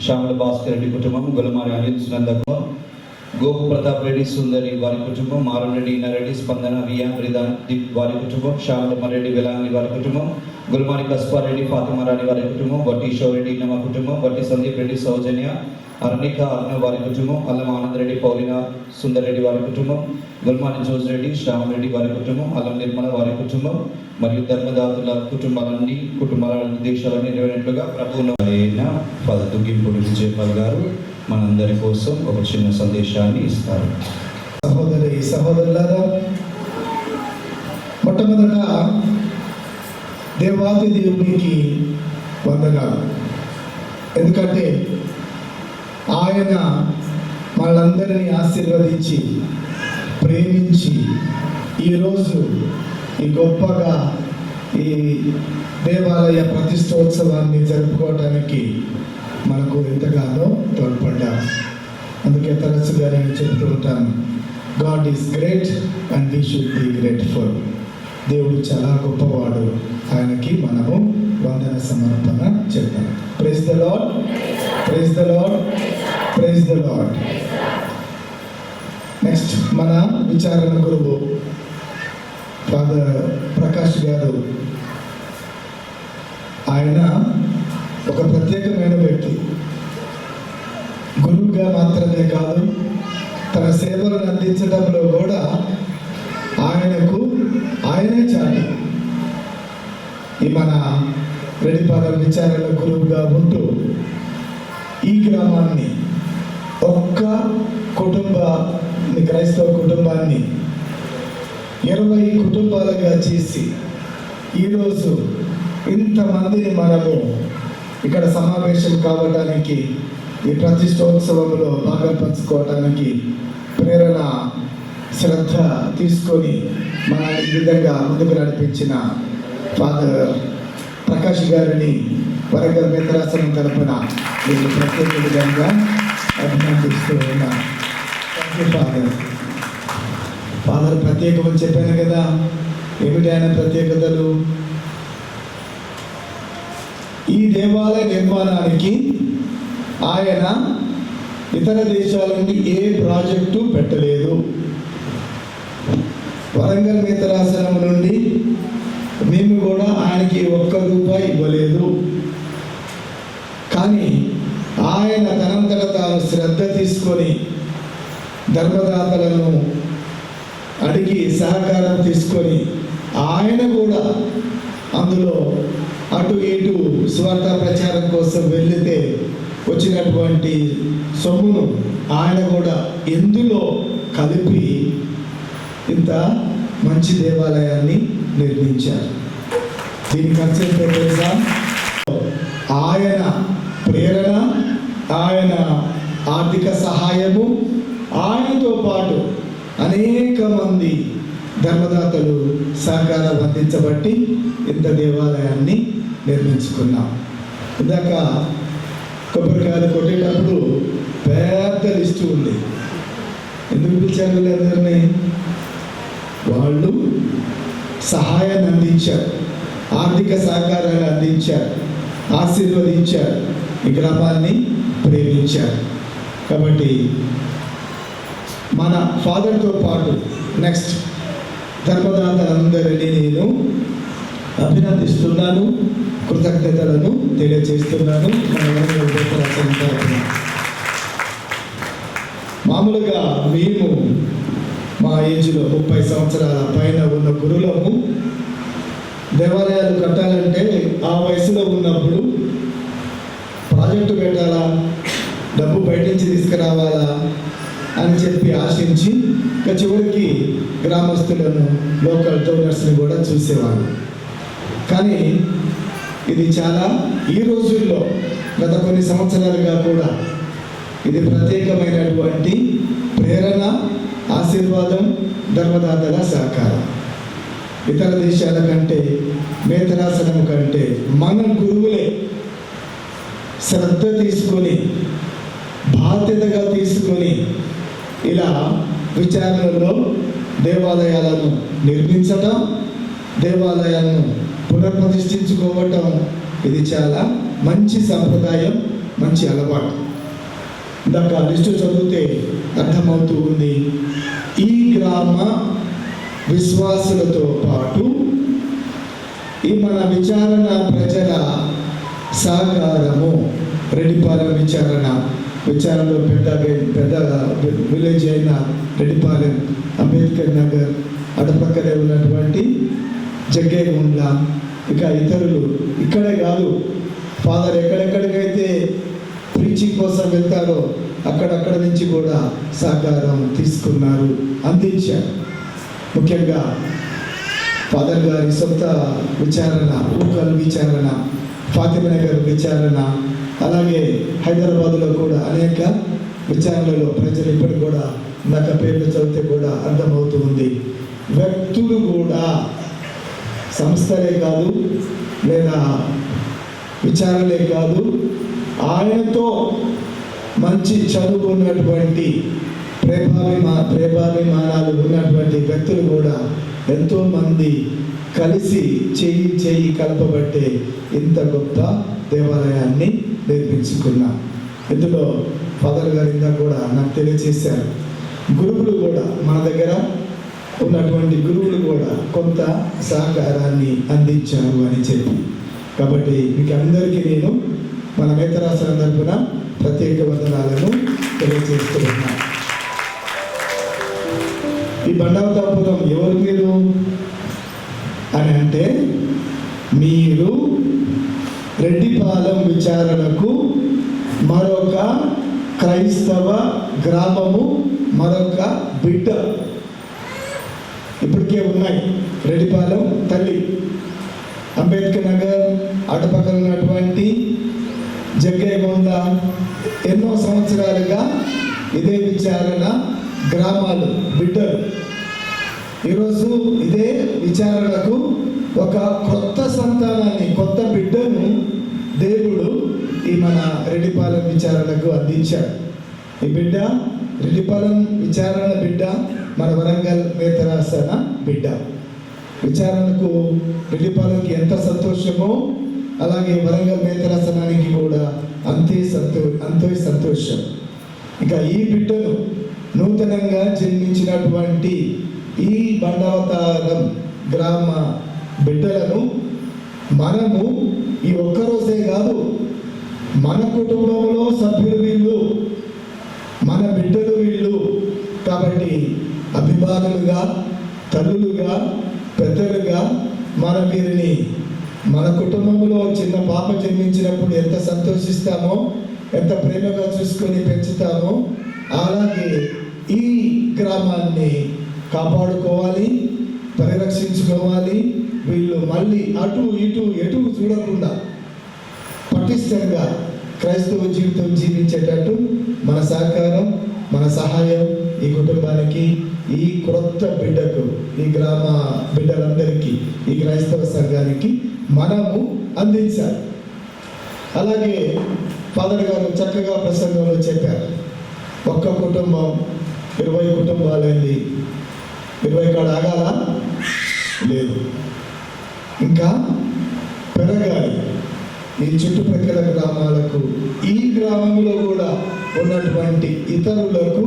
శ్యామల భాస్కర్ రెడ్డి కుటుంబం, గొలమారి అనిల్ సునందమ్మ, గోపు ప్రతాప్ రెడ్డి సుందరి వారి కుటుంబం, మారంరెడ్డి ఇన్నారెడ్డి, స్పందన వియాన్ రిదాన్ వారి కుటుంబం, శ్యామలమ్మారెడ్డి వెలాంగి వారి కుటుంబం, గుల్మారి కస్పారెడ్డి ఫాతిమారాణి వారి కుటుంబం, వట్టి శివరెడ్డి ఇన్నమ కుటుంబం, వట్టి సందీప్ రెడ్డి సౌజన్య, అర్నిక అర్ణవ్ వారి కుటుంబం, అల్లం ఆనందరెడ్డి పౌలిన సుందరెడ్డి వారి కుటుంబం, గుల్మారి జోజిరెడ్డి శ్యామరెడ్డి వారి కుటుంబం, అల్లం నిర్మల వారి కుటుంబం మరియు ధర్మదాతుల కుటుంబాల ఉద్దేశాలన్నీ నెరవేరినట్లుగా ప్రభువును అయిన ఫాదర్ దుగ్గింపుడు విజయపాల్ గారు మనందరి కోసం ఒక చిన్న సందేశాన్ని ఇస్తారు. సహోదరులారా, మొట్టమొదట దేవాది దేవునికి వందనాలు. ఎందుకంటే ఆయన వాళ్ళందరినీ ఆశీర్వదించి ప్రేమించి ఈరోజు ఈ గొప్పగా ఈ దేవాలయ ప్రతిష్టోత్సవాన్ని జరుపుకోవడానికి మనకు ఎంతగానో తోడ్పడ్డారు. అందుకే తరచుగా నేను చెప్తూ ఉంటాను, God is great and we should be grateful. దేవుడు చాలా గొప్పవాడు, ఆయనకి మనము వందన సమర్పణ చేద్దాం. Praise the Lord, praise the Lord, praise the Lord. Next మన విచారణ గురువు ఫాదర్ ప్రకాష్ గారు. ఆయన ఒక ప్రత్యేకమైన వ్యక్తి. గురువుగా మాత్రమే కాదు, తన సేవలను అందించడంలో కూడా ఆయనే చాటి ఈ మన రెడ్డిపాలెం విచారణ గురువుగా ఉంటూ ఈ గ్రామాన్ని ఒక్క క్రైస్తవ కుటుంబాన్ని 20 కుటుంబాలుగా చేసి ఈరోజు ఇంతమందిని మనము ఇక్కడ సమావేశం కావడానికి, ఈ ప్రతిష్టోత్సవంలో భాగం పంచుకోవడానికి ప్రేరణ శ్రద్ధ తీసుకొని మనల్ని ఈ విధంగా ముందుకు నడిపించిన ఫాదర్ ప్రకాష్ గారిని వరంగల్ మిత్రాసనం తరపున నేను ప్రత్యేక విధంగా అభినందిస్తూ ఉన్నాను. ఫాదర్ ప్రత్యేకమని చెప్పాను కదా, ఏమిటి ఆయన ప్రత్యేకతలు? ఈ దేవాలయ నిర్మాణానికి ఆయన ఇతర దేశాల నుండి ఏ ప్రాజెక్టు పెట్టలేదు. వరంగల్ మిత్రాసనం నుండి మేము కూడా ఆయనకి ₹1 ఇవ్వలేదు. కానీ ఆయన తనంతట తాను శ్రద్ధ తీసుకొని ధర్మదాతలను అడిగి సహకారం తీసుకొని ఆయన కూడా అందులో అటు ఇటు స్వార్థ ప్రచారం కోసం వెళితే వచ్చినటువంటి సొమ్మును ఆయన కూడా ఎందులో కలిపి ఇంత మంచి దేవాలయాన్ని నిర్మించారు. దీని కన్సెప్ట్ తెలుసా? ఆయన ప్రేరణ, ఆయన ఆర్థిక సహాయము, ఆయనతో పాటు అనేక మంది ధర్మదాతలు సహకారం అందించబట్టి ఇంత దేవాలయాన్ని నిర్మించుకున్నాం. ఇందాక కొబ్బరికాయలు కొట్టేటప్పుడు పెద్ద లిస్టు ఉంది. ఎందుకు పిలిచారు వీళ్ళందరినీ? వాళ్ళు సహాయాన్ని అందించారు, ఆర్థిక సహకారాన్ని అందించారు, ఆశీర్వదించారు, ఈ గ్రామాన్ని ప్రేమించారు. కాబట్టి మన ఫాదర్తో పాటు నెక్స్ట్ ధర్మదాతలందరినీ నేను అభినందిస్తున్నాను, కృతజ్ఞతలను తెలియజేస్తున్నాను. మామూలుగా మేము మా ఏజ్లో 30 సంవత్సరాల పైన ఉన్న గురువులము దేవాలయాలు కట్టాలంటే ఆ వయసులో ఉన్నప్పుడు ప్రాజెక్టు పెట్టాలా, డబ్బు బయట నుంచి తీసుకురావాలా అని చెప్పి ఆశించి ఇక చివరికి గ్రామస్తులను లోకల్ డోనర్స్ని కూడా చూసేవాళ్ళు. కానీ ఇది చాలా ఈ రోజుల్లో గత కొన్ని సంవత్సరాలుగా కూడా ఇది ప్రత్యేకమైనటువంటి ప్రేరణ, ఆశీర్వాదం, ధర్మదాతల సహకారం. ఇతర దేశాల కంటే, మేతరాసనం కంటే మన గురువులే శ్రద్ధ తీసుకొని, బాధ్యతగా తీసుకొని ఇలా విచారణలో దేవాలయాలను నిర్మించటం, దేవాలయాలను పునర్ప్రతిష్ఠించుకోవటం ఇది చాలా మంచి సంప్రదాయం, మంచి అలవాటు. ఇందాక లిస్టు చదివితే అర్థమవుతూ ఉంది. ఈ గ్రామ విశ్వాసులతో పాటు ఈ మన విచారణ ప్రజల సహకారము, రెడ్డిపాలెం విచారణలో పెద్ద విలేజ్ అయిన రెడ్డిపాలెం, అంబేద్కర్ నగర్, అటుపక్కనే ఉన్నటువంటి జగ్గేగుండ్ల, ఇక ఇతరులు ఇక్కడే కాదు, ఫాదర్ ఎక్కడెక్కడికైతే ప్రీచింగ్ కోసం వెళ్తారో అక్కడక్కడ నుంచి కూడా సహకారం తీసుకున్నారు, అందించారు. ముఖ్యంగా ఫాదర్ గారి సొంత విచారణ, ఊకల్ విచారణ, ఫాతిమనగర్ విచారణ, అలాగే హైదరాబాద్లో కూడా అనేక విచారణలో ప్రజలు ఇప్పటికి కూడా నాకు పేర్లు చదివితే కూడా అర్థమవుతుంది. వ్యక్తులు కూడా, సంస్థలే కాదు లేదా విచారణలే కాదు, ఆయనతో మంచి చదువుకున్నటువంటి ప్రేమాభిమానాలు ఉన్నటువంటి వ్యక్తులు కూడా ఎంతోమంది కలిసి చేయి కలపబట్టే ఇంత గొప్ప దేవాలయాన్ని నిర్మించుకున్నాం. ఇందులో ఫాదర్ గారు ఇందా కూడా నాకు తెలియజేశారు. గురువులు కూడా మన దగ్గర ఉన్నటువంటి గురువులు కూడా కొంత సహకారాన్ని అందించారు అని చెప్పి, కాబట్టి మీకు అందరికీ నేను మన మేతరాసనం తరపున ప్రత్యేక వందనాలను తెలియజేస్తున్నాను. ఈ బండావతాపురం ఎవరు మీరు అని అంటే, మీరు రెడ్డిపాలెం విచారణకు మరొక క్రైస్తవ గ్రామము, మరొక బిడ్డ. ఇప్పటికే ఉన్నాయి. రెడ్డిపాలెం తల్లి, అంబేద్కర్ నగర్, అటుపక్కన ఉన్నటువంటి జగ్గేగొండ, ఎన్నో సంవత్సరాలుగా ఇదే విచారణ గ్రామాలు, బిడ్డలు. ఈరోజు ఇదే విచారణకు ఒక కొత్త సంతానాన్ని, కొత్త బిడ్డను దేవుడు ఈ మన రెడ్డిపాలెం విచారణకు అందించాడు. ఈ బిడ్డ రెడ్డిపాలెం విచారణ బిడ్డ, మన వరంగల్ మేతరాసన బిడ్డ. విచారణకు రెడ్డిపాలెంకి ఎంత సంతోషమో అలాగే వరంగల్ మేతరాసనానికి కూడా అంతే సంతోషం. ఇక ఈ బిడ్డను నూతనంగా జన్మించినటువంటి ఈ బండావతారం గ్రామ బిడ్డలను మనము ఈ ఒక్కరోజే కాదు, మన కుటుంబంలో సభ్యులు వీళ్ళు, మన బిడ్డలు వీళ్ళు. కాబట్టి అభిమానులుగా, తల్లులుగా, పెద్దలుగా మనం వీరిని మన కుటుంబంలో చిన్న పాప జన్మించినప్పుడు ఎంత సంతోషిస్తామో, ఎంత ప్రేమగా చూసుకొని పెంచుతామో, అలాగే ఈ గ్రామాన్ని కాపాడుకోవాలి, పరిరక్షించుకోవాలి. వీళ్ళు మళ్ళీ అటు ఇటు ఎటు చూడకుండా పటిష్టంగా క్రైస్తవ జీవితం జీవించేటట్టు మన సహకారం, మన సహాయం ఈ కుటుంబానికి, ఈ క్రొత్త బిడ్డకు, ఈ గ్రామ బిడ్డలందరికీ, ఈ క్రైస్తవ సంఘానికి మనము అందించాలి. అలాగే ఫాదర్ గారు చక్కగా ప్రసంగంలో చెప్పారు, ఒక్క కుటుంబం 20 కుటుంబాలైంది, 20 కాడ ఆగాల లేదు, ఇంకా పెరగాలి. ఈ చుట్టుప్రక్కల గ్రామాలకు, ఈ గ్రామంలో కూడా ఉన్నటువంటి ఇతరులకు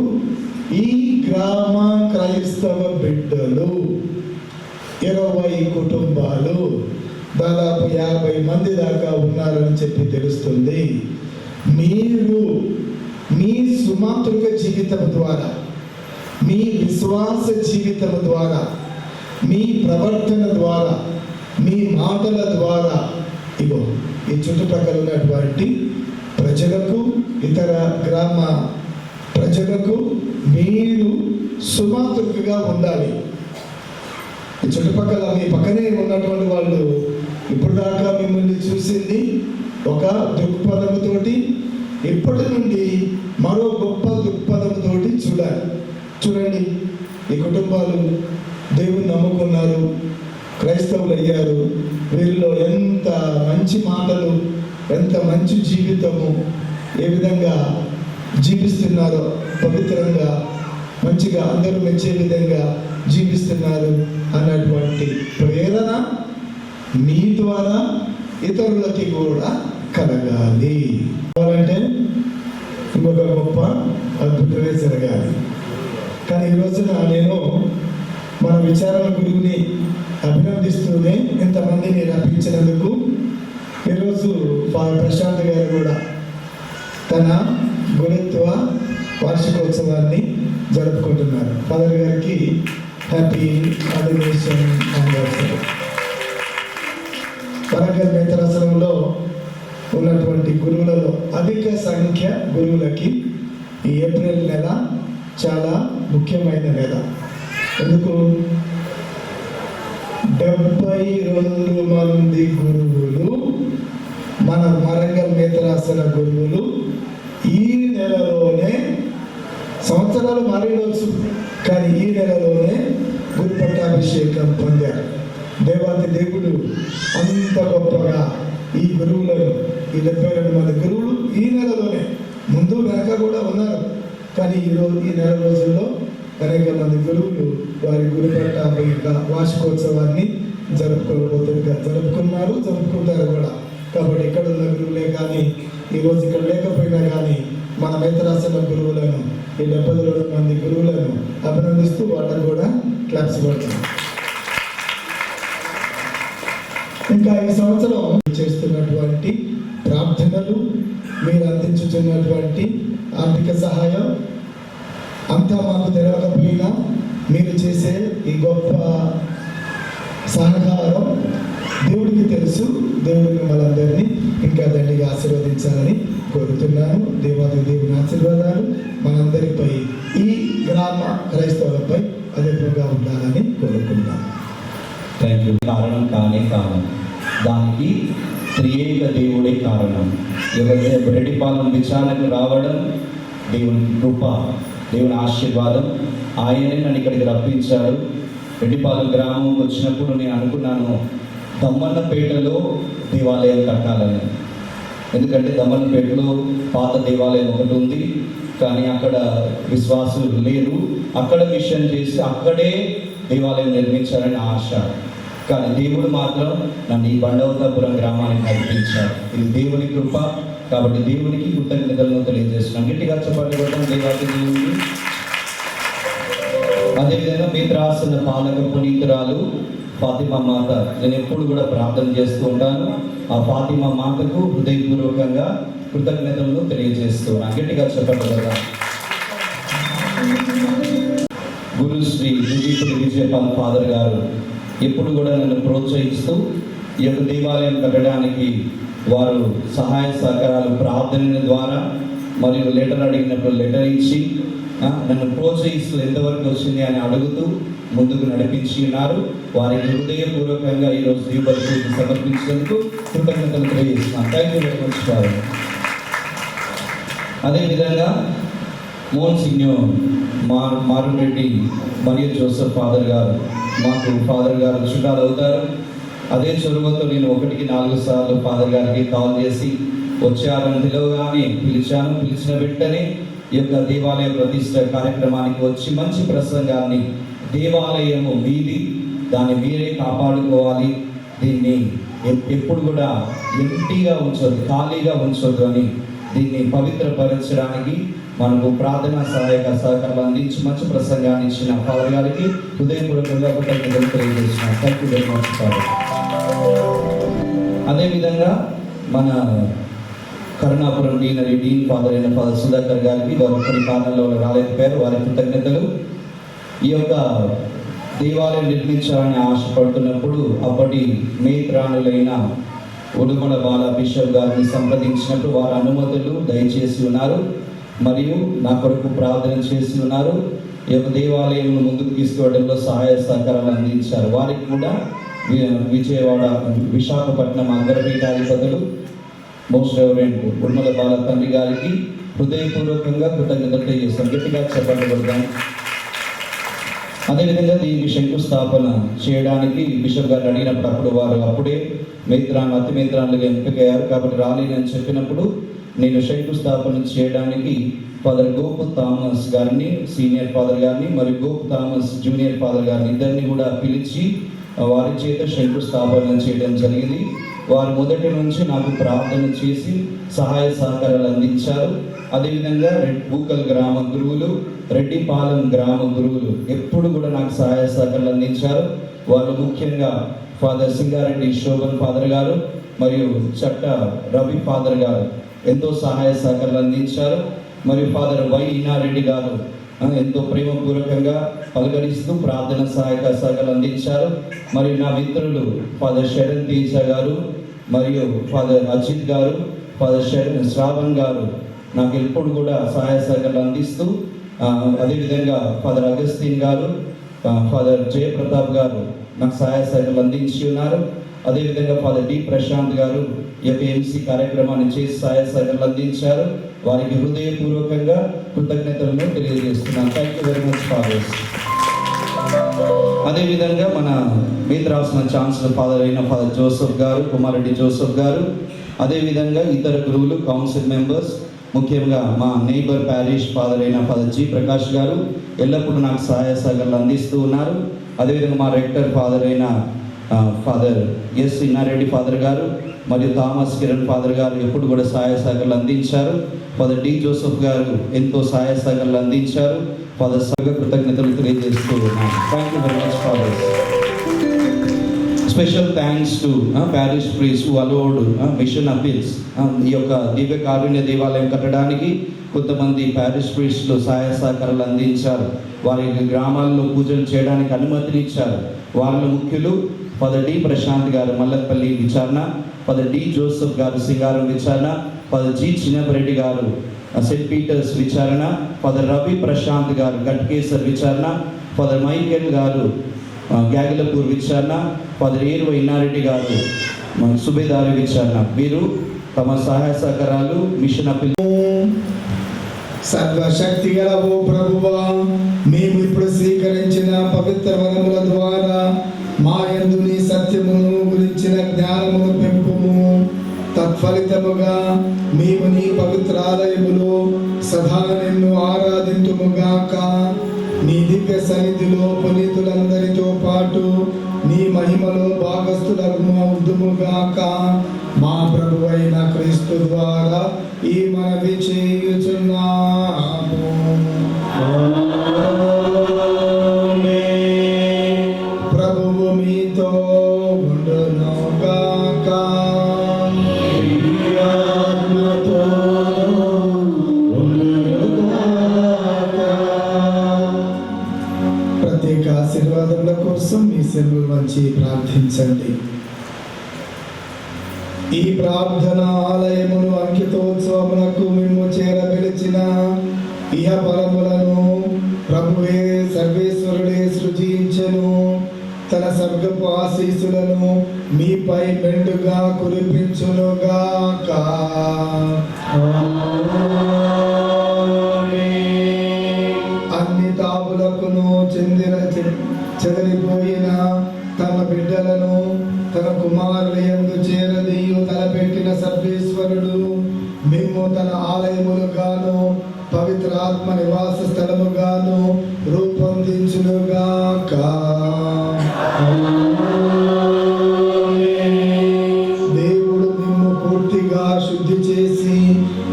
ఈ గ్రామ క్రైస్తవ బిడ్డలు 20 కుటుంబాలు దాదాపు 50 మంది దాకా ఉన్నారని చెప్పి తెలుస్తుంది. మీరు మీ సుమాతృక జీవితం ద్వారా, మీ విశ్వాస జీవితం ద్వారా, మీ ప్రవర్తన ద్వారా, మీ మాటల ద్వారా ఇగో ఈ చుట్టుపక్కల ఉన్నటువంటి ప్రజలకు, ఇతర గ్రామ ప్రజలకు మీరు సుమాతృకగా ఉండాలి. ఈ చుట్టుపక్కల మీ పక్కనే ఉన్నటువంటి వాళ్ళు ఇప్పుడు దాకా మిమ్మల్ని చూసింది ఒక దృక్పథంతోటి, ఇప్పటి నుండి మరో గొప్ప దృక్పథంతోటి చూడండి. ఈ కుటుంబాలు దేవుని నమ్ముకున్నారు, క్రైస్తవులు అయ్యారు. వీరిలో ఎంత మంచి మాటలు, ఎంత మంచి జీవితము, ఏ విధంగా జీవిస్తున్నారో, పవిత్రంగా మంచిగా అందరూ మెచ్చే విధంగా జీవిస్తున్నారు అన్నటువంటి ప్రేరణ మీ ద్వారా ఇతరులకి కూడా కలగాలి. అంటే ఇంకొక గొప్ప అద్భుతమే జరగాలి. కానీ ఈ రోజున నేను మన విచారణ గురువుని అభినందిస్తూనే ఇంతమందిని రప్పించినందుకు ఈరోజు ప్రశాంత్ గారు కూడా తన గురుత్వ వార్షికోత్సవాన్ని జరుపుకుంటున్నారు. ఫాదర్ గారికి హ్యాపీ ఆర్డినేషన్ యానివర్సరీ. వరంగల్ మేతరాసనంలో ఉన్నటువంటి గురువులలో అధిక సంఖ్య గురువులకి ఈ ఏప్రిల్ నెల చాలా ముఖ్యమైన నెల. ఎందుకు? 72 మంది గురువులు, మన వరంగల్ మేతరాసన గురువులు ఈ నెలలోనే, సంవత్సరాలు మారినవచ్చు కానీ ఈ నెలలోనే గురు పట్టాభిషేకం పొందారు. దేవాది దేవుడు అంత గొప్పగా ఈ గురువులను, ఈ 72 మంది గురువులు ఈ నెలలోనే, ముందు వెనక కూడా ఉన్నారు కానీ ఈ నెల రోజుల్లో అనేక మంది గురువులు వారి గురు పట్టాభిషేక వార్షికోత్సవాన్ని జరుపుకుంటారు కూడా. కాబట్టి ఇక్కడ ఉన్న గురువులే కానీ, ఈరోజు ఇక్కడ లేకపోయినా కానీ మన మేతరాసన గురువులను, ఈ 72 మంది గురువులను అభినందిస్తూ వాళ్ళకు కూడా క్లాప్స్ పడుతుంది. ఇంకా ఈ సంవత్సరం చేస్తున్నటువంటి ప్రార్థనలు, మీరు అందించుతున్నటువంటి ఆర్థిక సహాయం అంతా మాకు తెలియకపోయినా మీరు చేసే ఈ గొప్ప సహకారం దేవుడికి తెలుసు. దేవుడు మిమ్మల్ని అందరినీ ఇంకా దండిగా ఆశీర్వదించాలని కోరుతున్నాను. దేవాది దేవుని ఆశీర్వాదాలు మనందరిపై, ఈ గ్రామ క్రైస్తవులపై అధికంగా ఉండాలని కోరుకుంటున్నాను. Thank you. కారణం కానే కారణం, దానికి త్రియేక దేవుడే కారణం. ఎవరైతే రెడ్డిపాలెం విచారణకు రావడం దేవుని కృప, దేవుని ఆశీర్వాదం. ఆయనే నన్ను ఇక్కడికి రప్పించాడు. రెడ్డిపాలెం గ్రామం వచ్చినప్పుడు నేను అనుకున్నాను దమ్మన్నపేటలో దేవాలయం కట్టాలని. ఎందుకంటే దమ్మన్నపేటలో పాత దేవాలయం ఒకటి ఉంది కానీ అక్కడ విశ్వాసులు లేరు. అక్కడ మిషన్ చేసి అక్కడే దేవాలయం నిర్మించాలని ఆశ. కానీ దేవుడు మాత్రం నన్ను ఈ బండవతాపురం గ్రామానికి నడిపించాడు. ఇది దేవుని కృప. కాబట్టి దేవునికి కృతజ్ఞతలను తెలియజేస్తున్నాం. గట్టిగా చెప్పండి దేవాది దేవుడికి. అదేవిధంగా మేతరాసన పాలక పునీతురాలు ఫాతిమా మాత, నేను ఎప్పుడు కూడా ప్రార్థన చేస్తూ ఉంటాను. ఆ ఫాతిమా మాతకు హృదయపూర్వకంగా కృతజ్ఞతలను తెలియజేస్తున్నాను. గట్టిగా చెప్పండి కదా. గురు శ్రీ దుర్గీపుడి విజయపాల్ ఫాదర్ గారు ఎప్పుడు కూడా నన్ను ప్రోత్సహిస్తూ ఈ యొక్క దేవాలయం కట్టడానికి వారు సహాయ సహకారాలు ప్రార్థన ద్వారా మరియు లెటర్ అడిగినప్పుడు లెటర్ ఇచ్చి నన్ను ప్రోత్సహిస్తూ ఎంతవరకు వచ్చింది అని అడుగుతూ ముందుకు నడిపించి ఉన్నారు. వారికి హృదయపూర్వకంగా ఈరోజు దీపావళి సమర్పించినందుకు కృతజ్ఞతలు తెలియజేస్తున్నాను. Thank you very much father. అదేవిధంగా మోహన్ సింగ్ను మారురెడ్డి మరియు జోసెఫ్ ఫాదర్ గారు మాకు ఫాదర్ గారు చుట్టాలు అవుతారు. అదే చొరవతో నేను 1-4 సార్లు ఫాదర్ గారికి కాల్ చేసి వచ్చారని పిలవగానే పిలిచాను. పిలిచిన వెంటనే ఈ యొక్క దేవాలయ ప్రతిష్ట కార్యక్రమానికి వచ్చి మంచి ప్రసంగాన్ని, దేవాలయము మీది, దాన్ని మీరే కాపాడుకోవాలి, దీన్ని ఎప్పుడు కూడా ఎంటీగా ఉంచొద్దు, ఖాళీగా ఉంచొద్దు అని దీన్ని పవిత్రపరచడానికి మనకు ప్రార్థన సహాయక సహకారాలు అందించి మంచి ప్రసంగాన్ని ఇచ్చిన ఫాదర్ గారికి హృదయపూర్వకంగా కృతజ్ఞతలు తెలియజేస్తున్నాను. Thank you very much father. అదేవిధంగా మన కరుణాపురం డీన్ ఫాదర్ అయిన ఫాదర్ సుధాకర్ గారికి వారు కొన్ని కారణాల్లో రాలేకపోయారు, వారి కృతజ్ఞతలు. ఈ యొక్క దేవాలయం నిర్మించాలని ఆశపడుతున్నప్పుడు అప్పటి మేత్రాణులైన ఉడుమల బాల బిషప్ గారిని సంప్రదించినప్పుడు వారి అనుమతులు దయచేసి ఉన్నారు మరియు నా కొరకు ప్రార్థన చేసి ఉన్నారు. ఈ యొక్క దేవాలయం ముందుకు తీసుకువడంలో సహాయ సహకారాలు అందించారు. వారికి కూడా విజయవాడ విశాఖపట్నం అగ్రపీఠాధిపతులు మోస్ట్ రెవరెండ్ ఉడుమల బాల తండ్రి గారికి హృదయపూర్వకంగా కృతజ్ఞతలు తెలియజేస్తాం. గట్టిగా చెప్పబడదాం. అదేవిధంగా దీనికి శంకుస్థాపన చేయడానికి బిషప్ గారు అడిగినప్పుడు అప్పుడు వారు అప్పుడే అతి మేత్రాలుగా ఎంపికయ్యారు కాబట్టి రాలేనని చెప్పినప్పుడు నేను శంకుస్థాపన చేయడానికి ఫాదర్ గోపు థామస్ గారిని సీనియర్ ఫాదర్ గారిని మరియు గోపు థామస్ జూనియర్ ఫాదర్ గారిని ఇద్దరిని కూడా పిలిచి వారి చేత శంకుస్థాపన చేయడం జరిగింది. వారు మొదటి నుంచి నాకు ప్రార్థన చేసి సహాయ సహకారాలు అందించారు. అదేవిధంగా భూకల్ గ్రామ గురువులు, రెడ్డిపాలెం గ్రామ గురువులు ఎప్పుడు కూడా నాకు సహాయ సహకారాలు అందించారు. వాళ్ళు ముఖ్యంగా ఫాదర్ సింగారెడ్డి శోభన్ ఫాదర్ గారు మరియు చట్ట రవి ఫాదర్ గారు ఎంతో సహాయ సహకారాలు అందించారు. మరియు ఫాదర్ వై ఇనారెడ్డి గారు ఎంతో ప్రేమపూర్వకంగా పలకరిస్తూ ప్రార్థన సహాయక సహకారాలు అందించారు. మరియు నా మిత్రులు ఫాదర్ శరణ్ తేజ గారు మరియు ఫాదర్ అజిత్ గారు, ఫాదర్ శ్రావణ్ గారు నాకు ఎప్పుడు కూడా సహాయ సహకారాలు అందిస్తూ, అదేవిధంగా ఫాదర్ అగస్తిన్ గారు, ఫాదర్ జయప్రతాప్ గారు నాకు సహాయ సహకారాలు అందించి ఉన్నారు. అదేవిధంగా ఫాదర్ డి ప్రశాంత్ గారు ఈ యొక్క ఎంసీ కార్యక్రమాన్ని చేసి సహాయ సహకారాలు అందించారు. వారికి హృదయపూర్వకంగా కృతజ్ఞతలను తెలియజేస్తున్నాను. Thank you very much fathers. అదేవిధంగా మన మీద రాసిన ఛాన్సలర్ ఫాదర్ అయిన father Joseph garu, Kumareddy Joseph గారు, అదేవిధంగా ఇతర గురువులు, కౌన్సిల్ మెంబర్స్, ముఖ్యంగా మా నైబర్ ప్యారిష్ ఫాదర్ అయిన ఫాదర్ జి ప్రకాష్ గారు ఎల్లప్పుడూ నాకు సహాయ సహకారాలు అందిస్తూ ఉన్నారు. అదేవిధంగా మా రెక్టర్ ఫాదర్ అయిన ఫాదర్ ఎస్ ఇన్నారెడ్డి ఫాదర్ గారు మరియు థామస్ కిరణ్ ఫాదర్ గారు ఎప్పుడు కూడా సహాయ సహకారాలు అందించారు. ఫాదర్ డి జోసెఫ్ గారు ఎంతో సహాయ సహకారాలు అందించారు. ఫాదర్ సగ కృతజ్ఞతలు తెలియజేస్తూ ఉన్నాను. Thank you very much fathers. Special thanks to parish priest who allowed mission appeals. ఈ యొక్క దివ్య కారుణ్య దేవాలయం కట్టడానికి కొంతమంది ప్యారిష్ ప్రీస్టులు సహాయ సహకారాలు అందించారు. వారి గ్రామాల్లో పూజలు చేయడానికి అనుమతినిచ్చారు. వారిలో ముఖ్యులు ఫాదర్ డి ప్రశాంత్ గారు మల్లపల్లి విచారణ, ఫాదర్ డి జోసెఫ్ గారు సింగారం విచారణ, ఫాదర్ జి చిన్నపరెడ్డి గారు సెయింట్ పీటర్స్ విచారణ, ఫాదర్ రవి ప్రశాంత్ గారు గట్కేసర్ విచారణ, ఫాదర్ మైకేల్ గారు గ్యాగిలపూర్ విచారణ, ఫాదర్ ఏరువ ఇన్నారెడ్డి గారు సుబేదారి విచారణ. వీరు తమ సహాయ సహకారాలు మిషన్ అప్పీల్. సర్వశక్తి గల ఓ ప్రభువా, మేము ఇప్పుడు స్వీకరించిన పవిత్ర వరముల ద్వారా మా యందు నీ సత్యమును గురించిన జ్ఞానమును పెంపుము. తత్ఫలితముగా మేము నీ పవిత్ర ఆలయములో సదా నిన్ను ఆరాధింతుముగాక. నీ దివ్య సన్నిధిలో పునీతులందరితో పాటు నీ మహిమలో భాగస్థులగుముగాక. మా ప్రభువైన క్రీస్తు ద్వారా ఈ మనవి చేయుచున్నాము. ప్రభువు మీతో ఉండునుగాక. ప్రత్యేక ఆశీర్వాదముల కోసం మీ సెలవు వంచి ప్రార్థించండి. ఈ ప్రార్థన ఆలయమును అంకితోత్సవమునకు మేము చేరబెలిచిన ఇహ పరములను ప్రభువే సర్వేశ్వరుడే సృజించెను. తన స్వర్గపు ఆశీస్సులను మీపై మెండుగా కురిపించునుగాక. అన్ని తావులకును చెదిరిపోయిన తమ బిడ్డలను తన కుమారుల యందు చేరదీయు తలపెట్టిన సర్వేశ్వరుడు మేము తన ఆలయములుగాను పవిత్ర ఆత్మ నివాస స్థలముగాను రూపొందించునుగాక. దేవుడు మిమ్ము పూర్తిగా శుద్ధి చేసి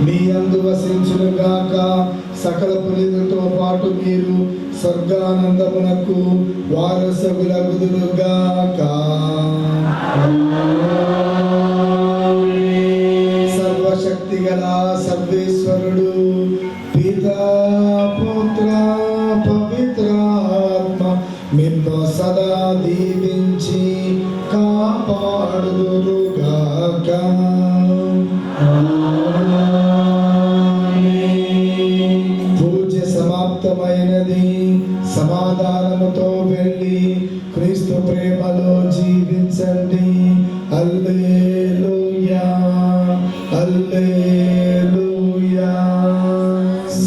మీ యందు వసించునుగాక. పరమానందమునకు వారసులగుదురుగాక. సర్వశక్తిగల సర్వేశ్వరుడు పితా పుత్ర పవిత్రాత్మ మిమ్ము సదా దీవించి కాపాడుదురుగాక. పూజ సమాప్తమైనది. సమాధానముతో వెళ్ళి క్రీస్తు ప్రేమలో జీవించండి. హల్లెలూయా హల్లెలూయా.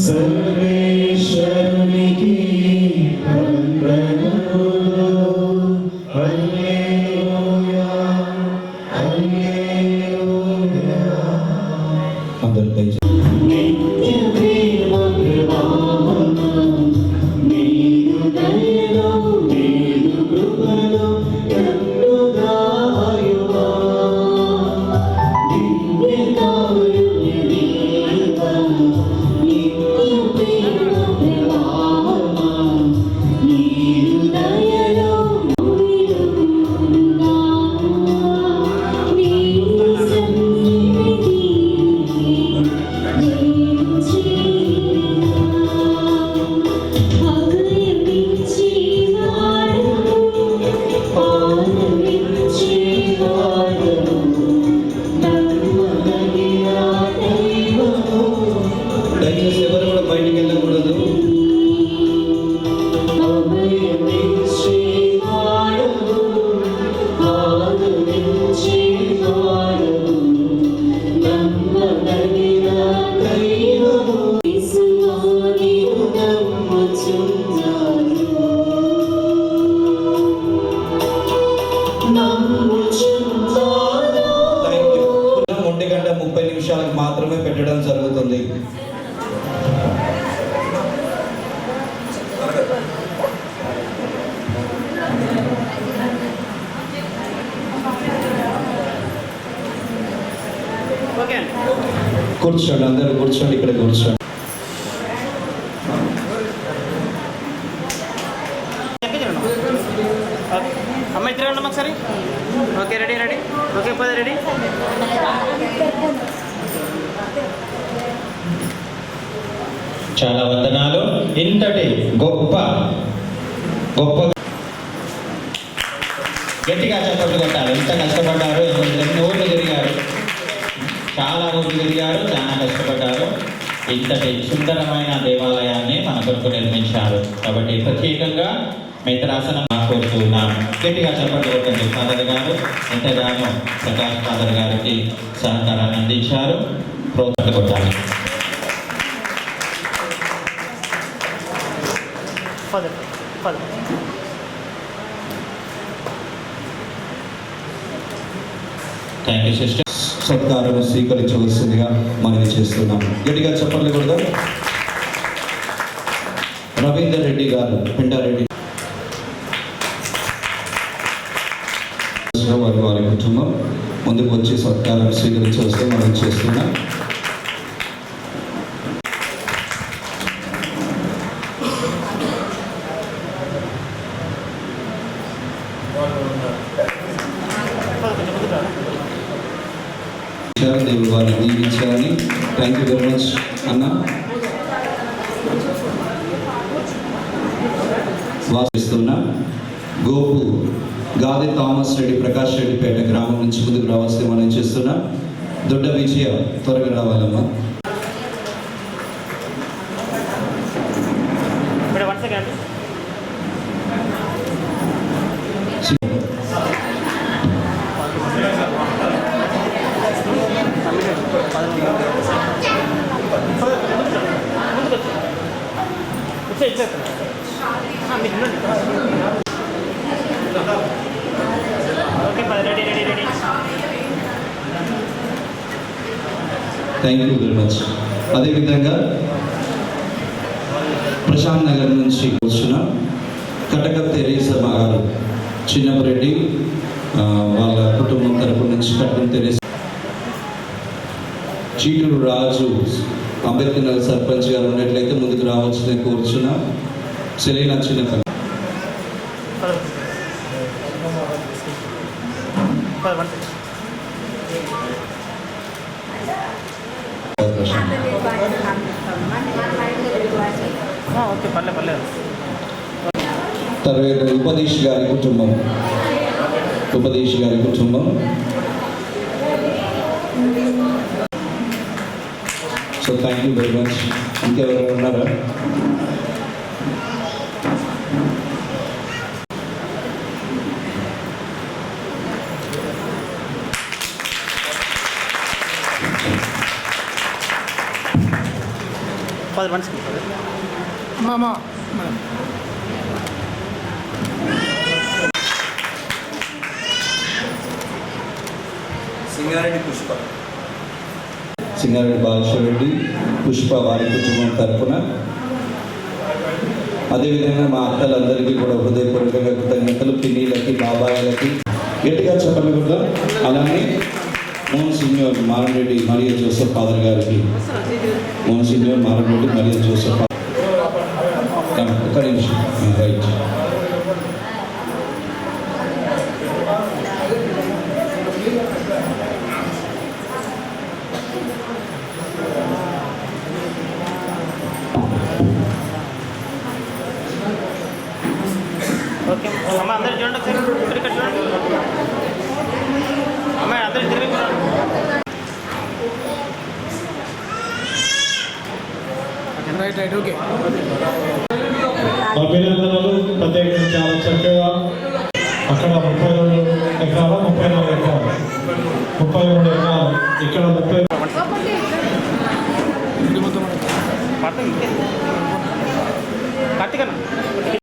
సర్వేశ్వరునికి వందనములు. హల్లెలూయా హల్లెలూయా. అందరూ దయచేసి ఎవరు కూడా బయటికి వెళ్ళకూడదు. Thank you. 1:30 మాత్రమే పెట్టడం జరుగుతుంది. కూర్చోండి, అందరూ కూర్చోండి, ఇక్కడ కూర్చోండి. అమ్మాయి తిరగండి ఒకసారి. Okay, ready ready. ఓకే, పది రెడీ. చాలా వందనాలు. ఇంతటి గొప్ప గొప్ప గట్టిగా చెప్పట్లు కొట్టారు. ఎంత కష్టపడ్డారు, ఎన్ని ఊర్లు తిరిగారు, చాలా ఊర్లు తిరిగారు, చాలా కష్టపడ్డారు. ఇంతటి సుందరమైన దేవాలయాన్ని మన కొరకు నిర్మించారు. కాబట్టి ప్రత్యేకంగా మిత్రాసనం కోరుతున్నాను. గట్టిగా చెప్పట్లు కొట్టండి. ఫాదర్ గారు ఎంతగానో ప్రకాష్ ఫాదర్ గారికి సహకారాన్ని అందించారు. ప్రోత్సాహం కొట్టాలి. Thank you sister. సత్కారం స్వీకరించవలసిందిగా మనవి చేస్తున్నాం. గట్టిగా చెప్పండి కూడా. రవీందర్ రెడ్డి గారు, పిండారెడ్డి వారి కుటుంబం ముందుకు వచ్చి సత్కారం స్వీకరించవలసి మనవి చేస్తున్నాం. దేవుడు వారిని దీవించాలని. థ్యాంక్ యూ వెరీ మచ్ అన్న. వాసిస్తున్నా గోపు గాది థామస్ రెడ్డి ప్రకాష్ రెడ్డిపేట గ్రామం నుంచి ముందుకు రావాల్సి మనం చేస్తున్నా. దొడ్డ విజయ త్వరగా రావాలమ్మా. Thank you very much. అదేవిధంగా ప్రశాంత్ నగర్ నుంచి వచ్చిన కటక తెరేసమ్మ గారు, చిన్నపరెడ్డి వాళ్ళ కుటుంబం తరపు నుంచి కటక తెరేస. చీటూరు రాజు అంబేద్కర్ నగర్ సర్పంచ్ గారు ఉన్నట్లయితే ముందుకు రావచ్చునే కోరుచున్నా. సెలీనా చిన్న ఓకే పర్లేదు తర్వాత ఉపదేశ్ గారి కుటుంబం so thank you very much. ఇంకెవరైనా ఉన్నారా? అమ్మా సింగారెడ్డి బాలశ్వరెడ్డి పుష్ప వారి కుటుంబం తరఫున, అదేవిధంగా మా అక్కలందరికీ కూడా హృదయపూర్వకంగా కృతజ్ఞతలు. పిన్నిలకి, బాబాయిలకి గట్టిగా చెప్పండి కూడా. అలానే మోహన్ సిన్యూర్ మారంరెడ్డి మరియా జోసెఫ్ ఫాదర్ గారికి, మోహన్ సిన్యూర్ మారంరెడ్డి మరియా జోసెఫ్ ఒక్క నిమిషం రైట్. ఓకే అమ్మ అందరు చూడండి ఒకసారి ఇక్కడ చూడండి అమ్మాయి అందరు తిరిగి రైట్ ఓకే. అభినందనలు. ప్రత్యేకంగా చాలా చక్కగా అక్కడ 32 ఎకరాలు 34 ఎకరాలు 33 ఎకరాలు ఇక్కడ 30 పట్టుగా